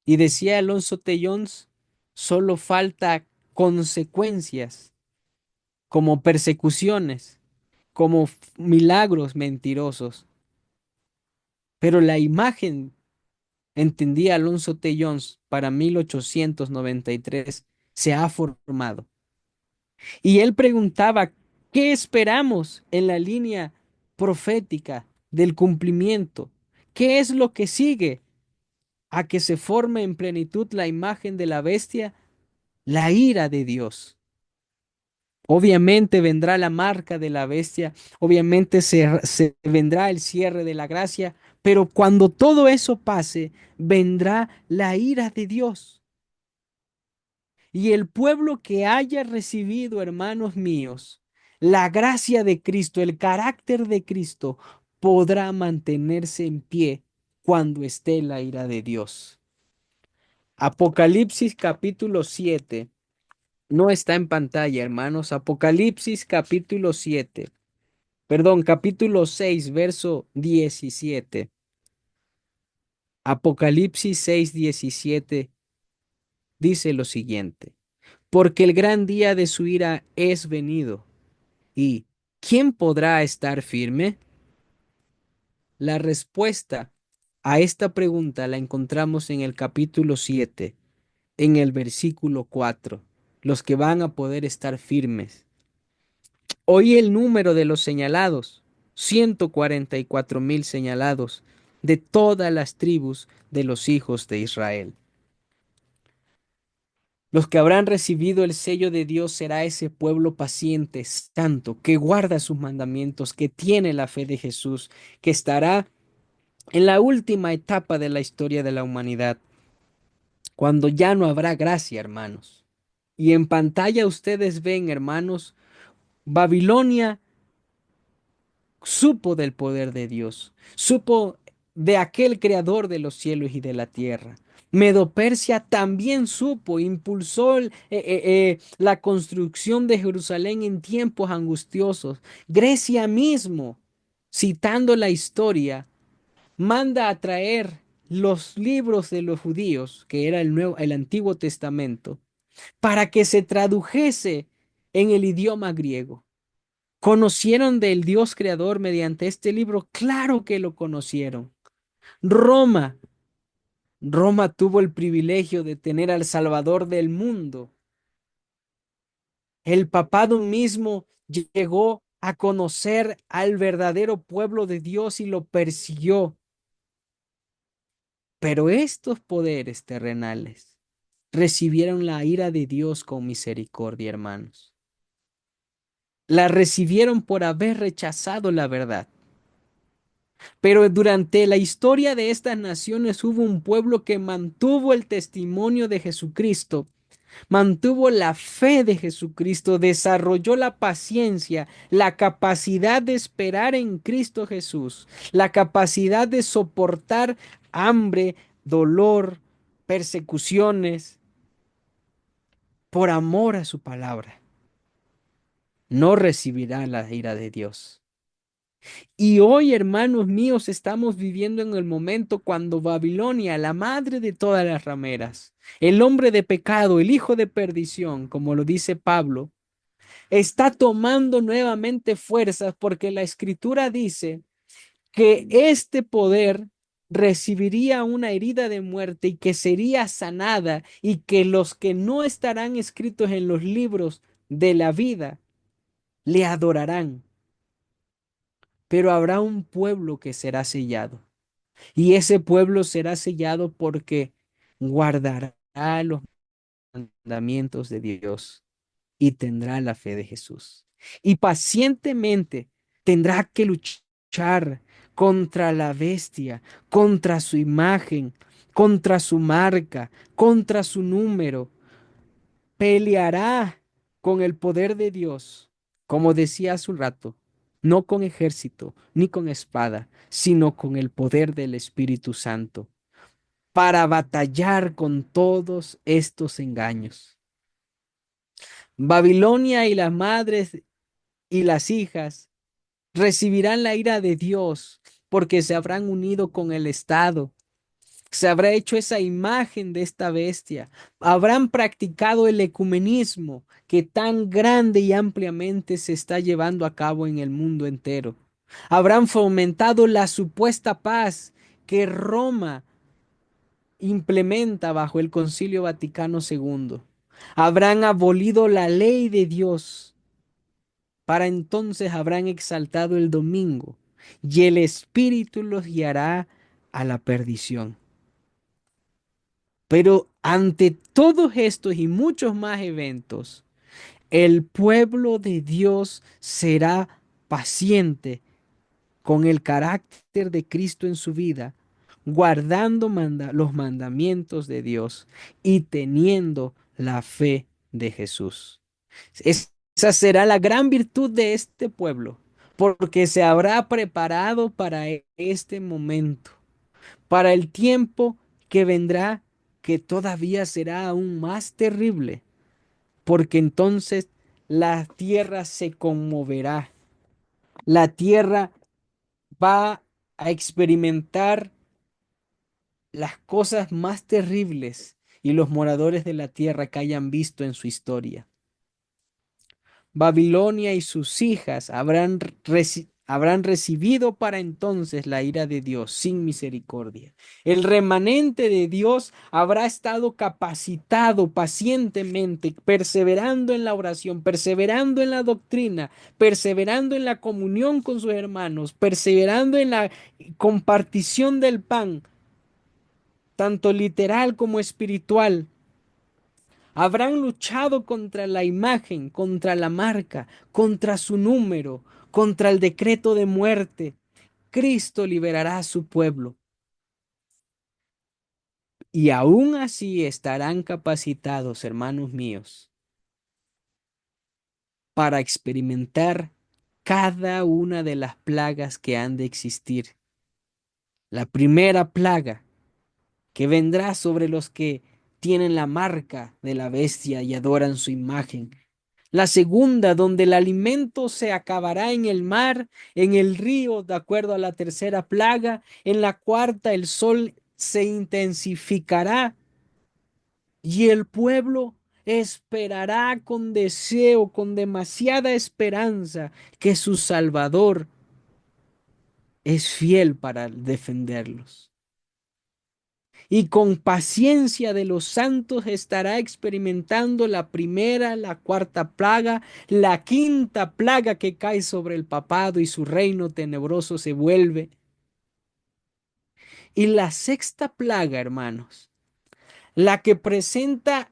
Y decía Alonso Tellons, solo falta consecuencias como persecuciones, como milagros mentirosos. Pero la imagen, entendía Alonso Tellons, para 1893, se ha formado. Y él preguntaba, ¿qué esperamos en la línea profética del cumplimiento? ¿Qué es lo que sigue a que se forme en plenitud la imagen de la bestia? La ira de Dios. Obviamente vendrá la marca de la bestia, obviamente se vendrá el cierre de la gracia, pero cuando todo eso pase, vendrá la ira de Dios. Y el pueblo que haya recibido, hermanos míos, la gracia de Cristo, el carácter de Cristo, podrá mantenerse en pie cuando esté la ira de Dios. Apocalipsis capítulo 7 no está en pantalla, hermanos. Apocalipsis capítulo 7, perdón, capítulo 6, verso 17. Apocalipsis 6:17 dice lo siguiente, porque el gran día de su ira es venido, y ¿quién podrá estar firme? La respuesta a esta pregunta la encontramos en el capítulo 7, en el versículo 4, los que van a poder estar firmes. Hoy el número de los señalados, 144,000 señalados de todas las tribus de los hijos de Israel. Los que habrán recibido el sello de Dios será ese pueblo paciente, santo, que guarda sus mandamientos, que tiene la fe de Jesús, que estará en la última etapa de la historia de la humanidad, cuando ya no habrá gracia, hermanos. Y en pantalla ustedes ven, hermanos, Babilonia supo del poder de Dios, supo de aquel creador de los cielos y de la tierra. Medo-Persia también supo, impulsó la construcción de Jerusalén en tiempos angustiosos. Grecia mismo, citando la historia, manda a traer los libros de los judíos, que era el Antiguo Testamento, para que se tradujese en el idioma griego. ¿Conocieron del Dios creador mediante este libro? Claro que lo conocieron. Roma, Roma tuvo el privilegio de tener al Salvador del mundo. El papado mismo llegó a conocer al verdadero pueblo de Dios y lo persiguió. Pero estos poderes terrenales recibieron la ira de Dios con misericordia, hermanos. La recibieron por haber rechazado la verdad. Pero durante la historia de estas naciones hubo un pueblo que mantuvo el testimonio de Jesucristo, mantuvo la fe de Jesucristo, desarrolló la paciencia, la capacidad de esperar en Cristo Jesús, la capacidad de soportar hambre, dolor, persecuciones, por amor a su palabra. No recibirá la ira de Dios. Y hoy, hermanos míos, estamos viviendo en el momento cuando Babilonia, la madre de todas las rameras, el hombre de pecado, el hijo de perdición, como lo dice Pablo, está tomando nuevamente fuerzas porque la escritura dice que este poder recibiría una herida de muerte y que sería sanada y que los que no estarán escritos en los libros de la vida le adorarán. Pero habrá un pueblo que será sellado. Y ese pueblo será sellado porque guardará los mandamientos de Dios y tendrá la fe de Jesús. Y pacientemente tendrá que luchar contra la bestia, contra su imagen, contra su marca, contra su número. Peleará con el poder de Dios, como decía hace un rato, no con ejército ni con espada, sino con el poder del Espíritu Santo, para batallar con todos estos engaños. Babilonia y las madres y las hijas recibirán la ira de Dios porque se habrán unido con el Estado, se habrá hecho esa imagen de esta bestia, habrán practicado el ecumenismo que tan grande y ampliamente se está llevando a cabo en el mundo entero, habrán fomentado la supuesta paz que Roma implementa bajo el Concilio Vaticano II, habrán abolido la ley de Dios, para entonces habrán exaltado el domingo y el Espíritu los guiará a la perdición. Pero ante todos estos y muchos más eventos, el pueblo de Dios será paciente con el carácter de Cristo en su vida, guardando los mandamientos de Dios y teniendo la fe de Jesús. Esa será la gran virtud de este pueblo, porque se habrá preparado para este momento, para el tiempo que vendrá, que todavía será aún más terrible, porque entonces la tierra se conmoverá, la tierra va a experimentar las cosas más terribles y los moradores de la tierra que hayan visto en su historia. Babilonia y sus hijas habrán recibido para entonces la ira de Dios sin misericordia. El remanente de Dios habrá estado capacitado pacientemente, perseverando en la oración, perseverando en la doctrina, perseverando en la comunión con sus hermanos, perseverando en la compartición del pan, tanto literal como espiritual. Habrán luchado contra la imagen, contra la marca, contra su número, contra el decreto de muerte. Cristo liberará a su pueblo y aún así estarán capacitados, hermanos míos, para experimentar cada una de las plagas que han de existir. La primera plaga que vendrá sobre los que tienen la marca de la bestia y adoran su imagen. La segunda, donde el alimento se acabará en el mar, en el río, de acuerdo a la tercera plaga. En la cuarta, el sol se intensificará y el pueblo esperará con deseo, con demasiada esperanza, que su Salvador es fiel para defenderlos. Y con paciencia de los santos estará experimentando la primera, la cuarta plaga, la quinta plaga que cae sobre el papado y su reino tenebroso se vuelve. Y la sexta plaga, hermanos, la que presenta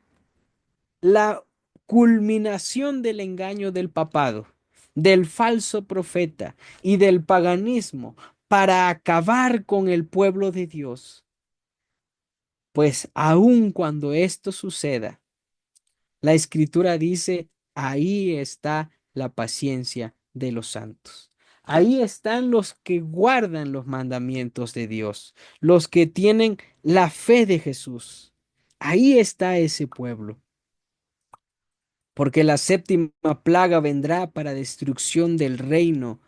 la culminación del engaño del papado, del falso profeta y del paganismo para acabar con el pueblo de Dios. Pues aun cuando esto suceda, la escritura dice, ahí está la paciencia de los santos. Ahí están los que guardan los mandamientos de Dios, los que tienen la fe de Jesús. Ahí está ese pueblo, porque la séptima plaga vendrá para destrucción del reino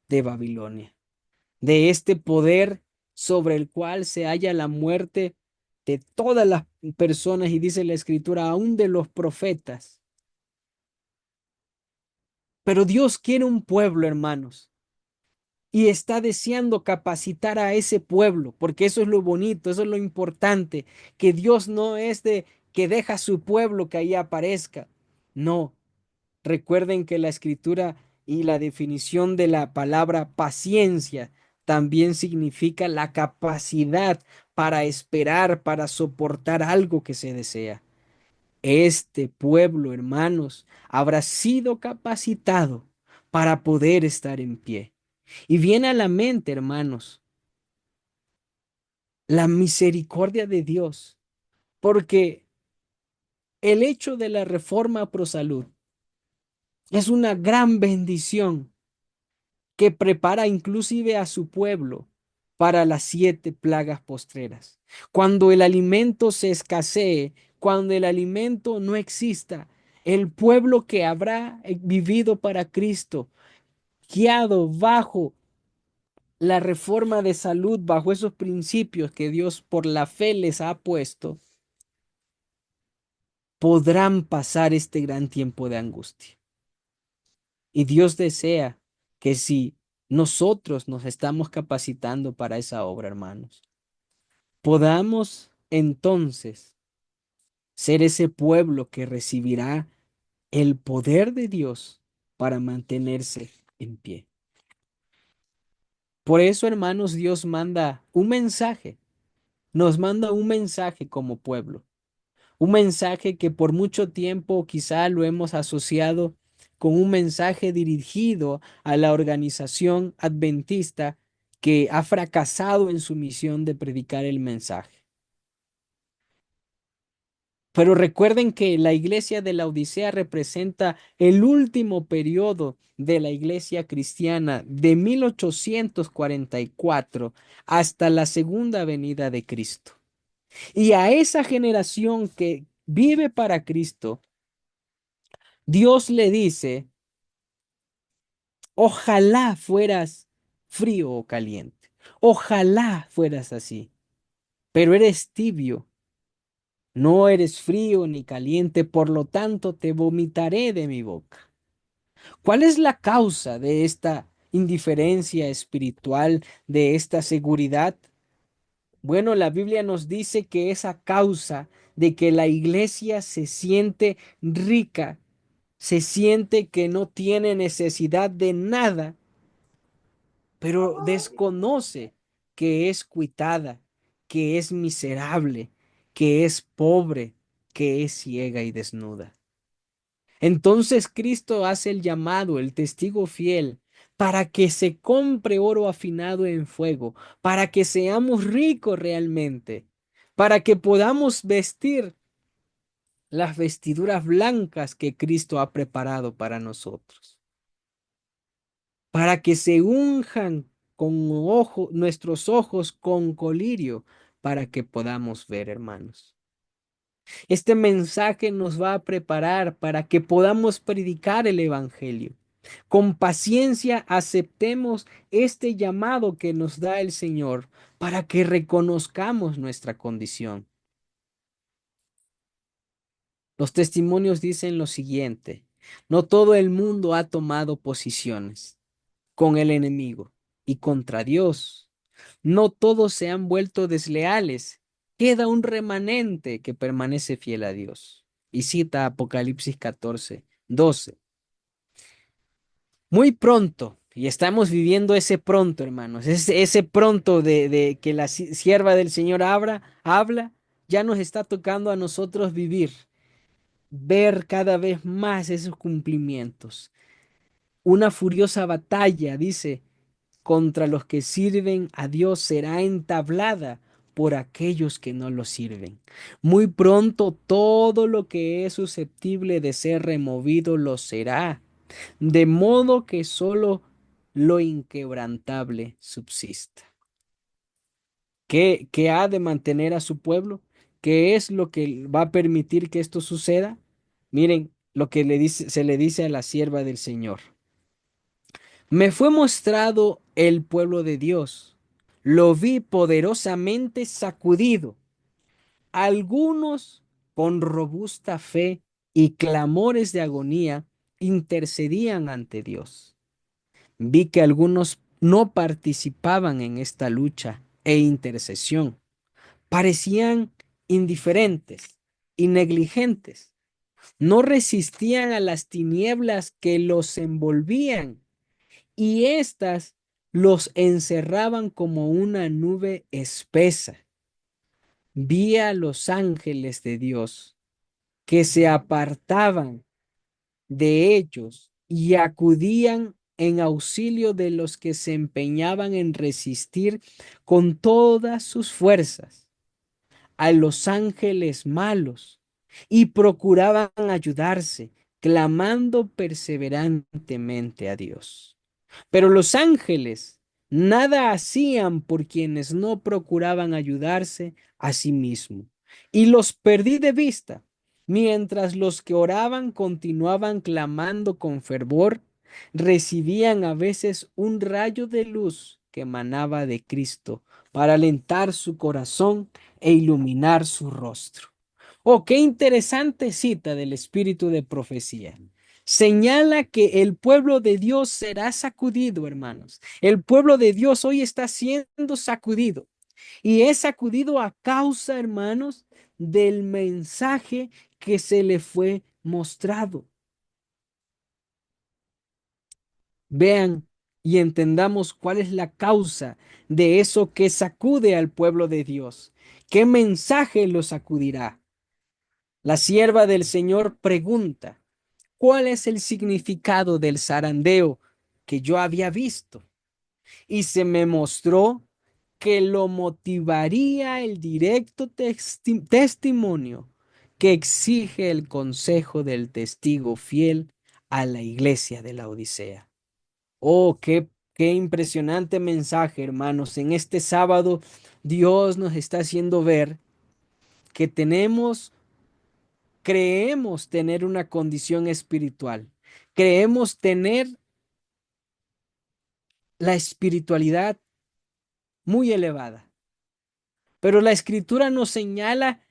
de Babilonia, de este poder sobre el cual se halla la muerte de todas las personas, y dice la escritura, aún de los profetas. Pero Dios quiere un pueblo, hermanos, y está deseando capacitar a ese pueblo, porque eso es lo bonito, eso es lo importante, que Dios no es de que deja a su pueblo que ahí aparezca. No, recuerden que la escritura y la definición de la palabra paciencia también significa la capacidad para esperar, para soportar algo que se desea. Este pueblo, hermanos, habrá sido capacitado para poder estar en pie. Y viene a la mente, hermanos, la misericordia de Dios, porque el hecho de la reforma pro salud es una gran bendición que prepara inclusive a su pueblo para las 7 plagas postreras. Cuando el alimento se escasee, cuando el alimento no exista, el pueblo que habrá vivido para Cristo, guiado bajo la reforma de salud, bajo esos principios que Dios por la fe les ha puesto, podrán pasar este gran tiempo de angustia. Y Dios desea que si nosotros nos estamos capacitando para esa obra, hermanos, podamos entonces ser ese pueblo que recibirá el poder de Dios para mantenerse en pie. Por eso, hermanos, Dios manda un mensaje, nos manda un mensaje como pueblo. Un mensaje que por mucho tiempo quizá lo hemos asociado con un mensaje dirigido a la organización adventista que ha fracasado en su misión de predicar el mensaje. Pero recuerden que la iglesia de la Odisea representa el último periodo de la iglesia cristiana de 1844 hasta la segunda venida de Cristo. Y a esa generación que vive para Cristo, Dios le dice, ojalá fueras frío o caliente, ojalá fueras así, pero eres tibio, No eres frío ni caliente, por lo tanto te vomitaré de mi boca. ¿Cuál es la causa de esta indiferencia espiritual, de esta seguridad? Bueno, la Biblia nos dice que es a causa de que la iglesia se siente rica, se siente que no tiene necesidad de nada, pero desconoce que es cuitada, que es miserable, que es pobre, que es ciega y desnuda. Entonces Cristo hace el llamado, el testigo fiel, para que se compre oro afinado en fuego, para que seamos ricos realmente, para que podamos vestir las vestiduras blancas que Cristo ha preparado para nosotros, para que se unjan nuestros ojos con colirio, para que podamos ver, hermanos. Este mensaje nos va a preparar para que podamos predicar el Evangelio. Con paciencia aceptemos este llamado que nos da el Señor para que reconozcamos nuestra condición. Los testimonios dicen lo siguiente: no todo el mundo ha tomado posiciones con el enemigo y contra Dios. No todos se han vuelto desleales. Queda un remanente que permanece fiel a Dios. Y cita Apocalipsis 14:12. Muy pronto, y estamos viviendo ese pronto, hermanos, ese pronto de que la sierva del Señor habla, ya nos está tocando a nosotros vivir, ver cada vez más esos cumplimientos. Una furiosa batalla, dice, contra los que sirven a Dios será entablada por aquellos que no lo sirven. Muy pronto todo lo que es susceptible de ser removido lo será, de modo que solo lo inquebrantable subsista. ¿Qué ha de mantener a su pueblo? ¿Qué es lo que va a permitir que esto suceda? Miren lo que se le dice a la sierva del Señor. Me fue mostrado el pueblo de Dios. Lo vi poderosamente sacudido. Algunos con robusta fe y clamores de agonía intercedían ante Dios. Vi que algunos no participaban en esta lucha e intercesión. Parecían indiferentes y negligentes. No resistían a las tinieblas que los envolvían y éstas los encerraban como una nube espesa. Vi a los ángeles de Dios que se apartaban de ellos y acudían en auxilio de los que se empeñaban en resistir con todas sus fuerzas a los ángeles malos y procuraban ayudarse, clamando perseverantemente a Dios. Pero los ángeles nada hacían por quienes no procuraban ayudarse a sí mismos. Y los perdí de vista, mientras los que oraban continuaban clamando con fervor, recibían a veces un rayo de luz que emanaba de Cristo para alentar su corazón e iluminar su rostro. Oh, qué interesante cita del espíritu de profecía. Señala que el pueblo de Dios será sacudido, hermanos. El pueblo de Dios hoy está siendo sacudido y es sacudido a causa, hermanos, del mensaje que se le fue mostrado. Vean y entendamos cuál es la causa de eso que sacude al pueblo de Dios. ¿Qué mensaje lo sacudirá? La sierva del Señor pregunta: ¿cuál es el significado del zarandeo que yo había visto? Y se me mostró que lo motivaría el directo testimonio que exige el consejo del testigo fiel a la iglesia de la Odisea. Oh, qué impresionante mensaje, hermanos. En este sábado Dios nos está haciendo ver que creemos tener una condición espiritual. Creemos tener la espiritualidad muy elevada. Pero la escritura nos señala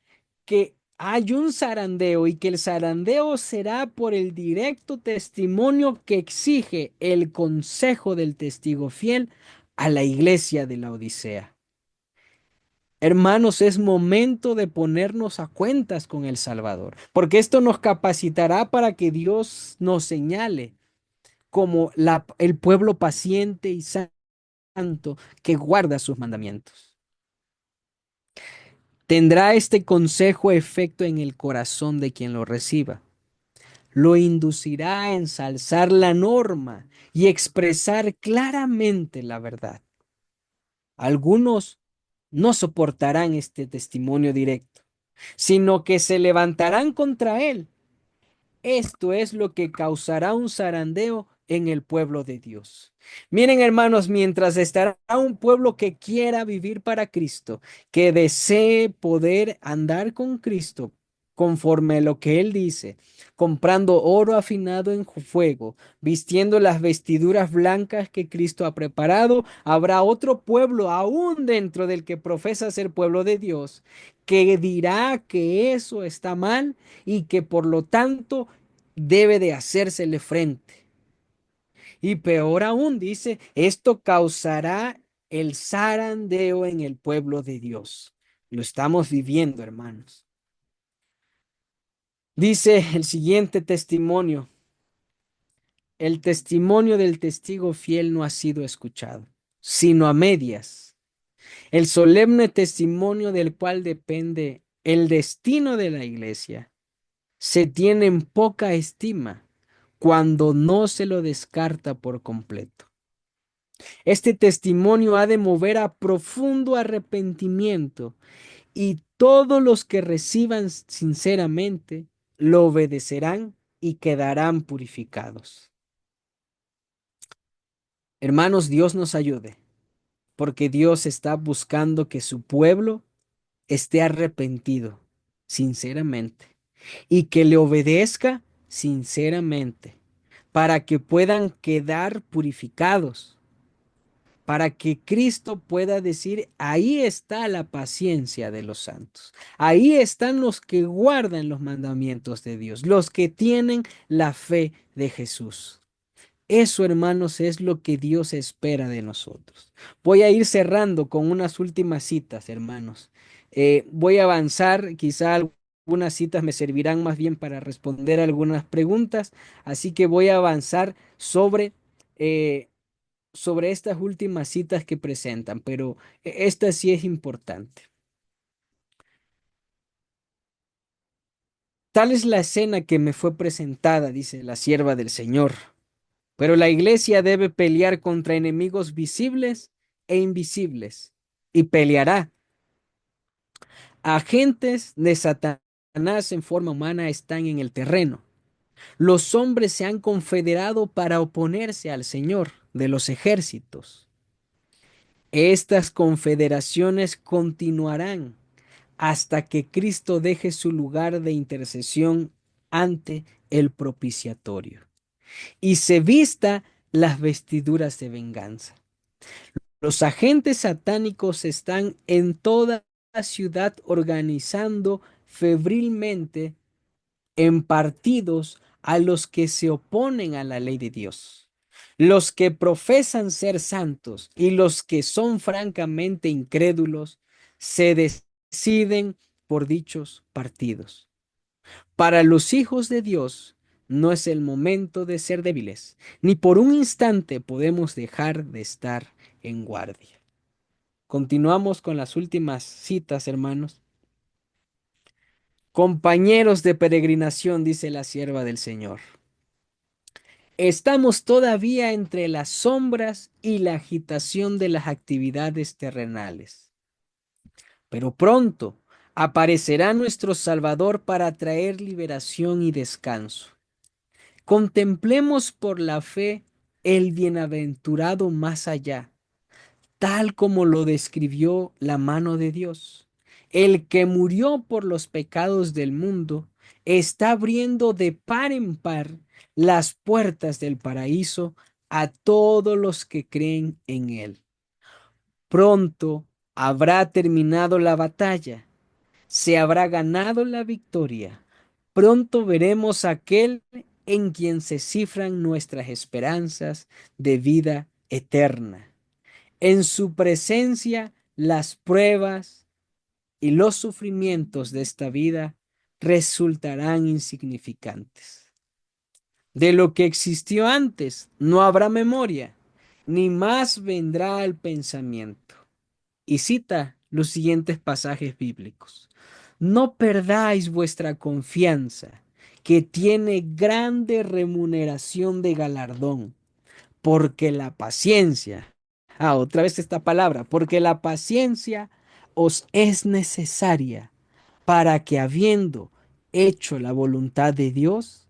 que hay un zarandeo y que el zarandeo será por el directo testimonio que exige el consejo del testigo fiel a la iglesia de la Odisea. Hermanos, es momento de ponernos a cuentas con el Salvador, porque esto nos capacitará para que Dios nos señale como el pueblo paciente y santo que guarda sus mandamientos. ¿Tendrá este consejo efecto en el corazón de quien lo reciba? Lo inducirá a ensalzar la norma y expresar claramente la verdad. Algunos no soportarán este testimonio directo, sino que se levantarán contra él. Esto es lo que causará un zarandeo en el pueblo de Dios. Miren, hermanos, mientras estará un pueblo que quiera vivir para Cristo, que desee poder andar con Cristo conforme a lo que Él dice, comprando oro afinado en fuego, vistiendo las vestiduras blancas que Cristo ha preparado, habrá otro pueblo aún dentro del que profesa ser pueblo de Dios, que dirá que eso está mal y que por lo tanto debe de hacérsele frente. Y peor aún, dice, esto causará el zarandeo en el pueblo de Dios. Lo estamos viviendo, hermanos. Dice el siguiente testimonio, el testimonio del testigo fiel no ha sido escuchado, sino a medias. El solemne testimonio del cual depende el destino de la iglesia se tiene en poca estima cuando no se lo descarta por completo. Este testimonio ha de mover a profundo arrepentimiento y todos los que reciban sinceramente lo obedecerán y quedarán purificados. Hermanos, Dios nos ayude, porque Dios está buscando que su pueblo esté arrepentido sinceramente y que le obedezca sinceramente para que puedan quedar purificados, para que Cristo pueda decir, ahí está la paciencia de los santos, ahí están los que guardan los mandamientos de Dios, los que tienen la fe de Jesús. Eso, hermanos, es lo que Dios espera de nosotros. Voy a ir cerrando con unas últimas citas, hermanos. Voy a avanzar, quizá algunas citas me servirán más bien para responder algunas preguntas, así que voy a avanzar eh, sobre estas últimas citas que presentan, pero esta sí es importante. Tal es la escena que me fue presentada, dice la sierva del Señor. Pero la iglesia debe pelear contra enemigos visibles e invisibles y peleará. Agentes de Satanás en forma humana están en el terreno. Los hombres se han confederado para oponerse al Señor de los ejércitos. Estas confederaciones continuarán hasta que Cristo deje su lugar de intercesión ante el propiciatorio y se vista las vestiduras de venganza. Los agentes satánicos están en toda la ciudad organizando febrilmente en partidos a los que se oponen a la ley de Dios. Los que profesan ser santos y los que son francamente incrédulos se deciden por dichos partidos. Para los hijos de Dios no es el momento de ser débiles, ni por un instante podemos dejar de estar en guardia. Continuamos con las últimas citas, hermanos. Compañeros de peregrinación, dice la sierva del Señor. Estamos todavía entre las sombras y la agitación de las actividades terrenales, pero pronto aparecerá nuestro Salvador para traer liberación y descanso. Contemplemos por la fe el bienaventurado más allá, tal como lo describió la mano de Dios. El que murió por los pecados del mundo está abriendo de par en par las puertas del paraíso a todos los que creen en él. Pronto habrá terminado la batalla se habrá ganado la victoria. Pronto veremos a aquel en quien se cifran nuestras esperanzas de vida eterna. En su presencia, las pruebas y los sufrimientos de esta vida resultarán insignificantes. De lo que existió antes no habrá memoria, ni más vendrá al pensamiento. Y cita los siguientes pasajes bíblicos. No perdáis vuestra confianza, que tiene grande remuneración de galardón, porque la paciencia, otra vez esta palabra, porque la paciencia os es necesaria para que habiendo hecho la voluntad de Dios,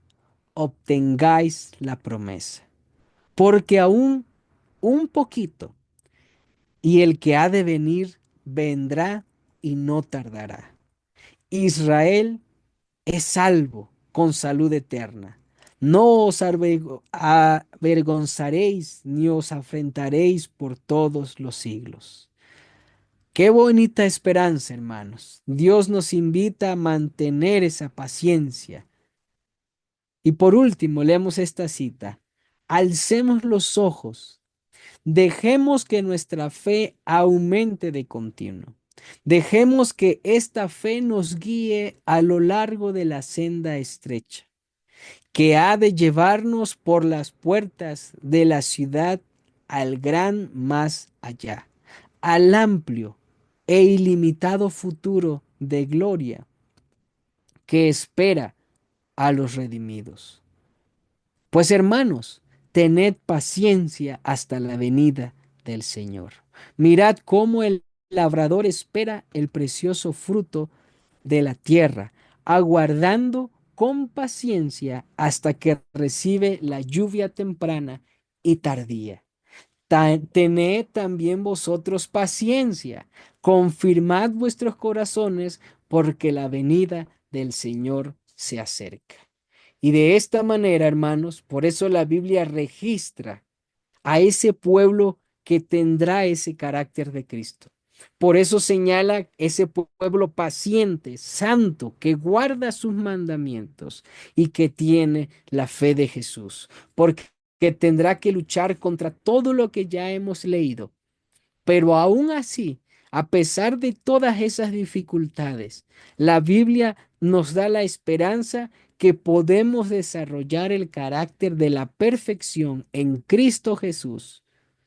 obtengáis la promesa. Porque aún un poquito, y el que ha de venir vendrá y no tardará. Israel es salvo con salud eterna. No os avergonzaréis ni os afrentaréis por todos los siglos. Qué bonita esperanza, hermanos. Dios nos invita a mantener esa paciencia. Y por último, leemos esta cita. Alcemos los ojos. Dejemos que nuestra fe aumente de continuo. Dejemos que esta fe nos guíe a lo largo de la senda estrecha, que ha de llevarnos por las puertas de la ciudad al gran más allá, al amplio e ilimitado futuro de gloria que espera a los redimidos. Pues hermanos, tened paciencia hasta la venida del Señor. Mirad cómo el labrador espera el precioso fruto de la tierra, aguardando con paciencia hasta que recibe la lluvia temprana y tardía. Tened también vosotros paciencia, confirmad vuestros corazones, porque la venida del Señor se acerca. Y de esta manera, hermanos, por eso la Biblia registra a ese pueblo que tendrá ese carácter de Cristo. Por eso señala ese pueblo paciente, santo, que guarda sus mandamientos y que tiene la fe de Jesús, porque tendrá que luchar contra todo lo que ya hemos leído. Pero aún así, a pesar de todas esas dificultades, la Biblia nos da la esperanza que podemos desarrollar el carácter de la perfección en Cristo Jesús,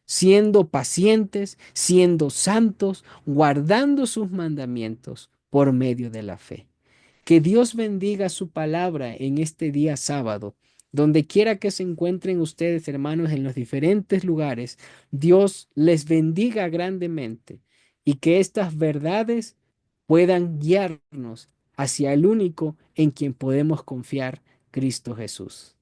siendo pacientes, siendo santos, guardando sus mandamientos por medio de la fe. Que Dios bendiga su palabra en este día sábado. Donde quiera que se encuentren ustedes, hermanos, en los diferentes lugares, Dios les bendiga grandemente y que estas verdades puedan guiarnos hacia el único en quien podemos confiar, Cristo Jesús.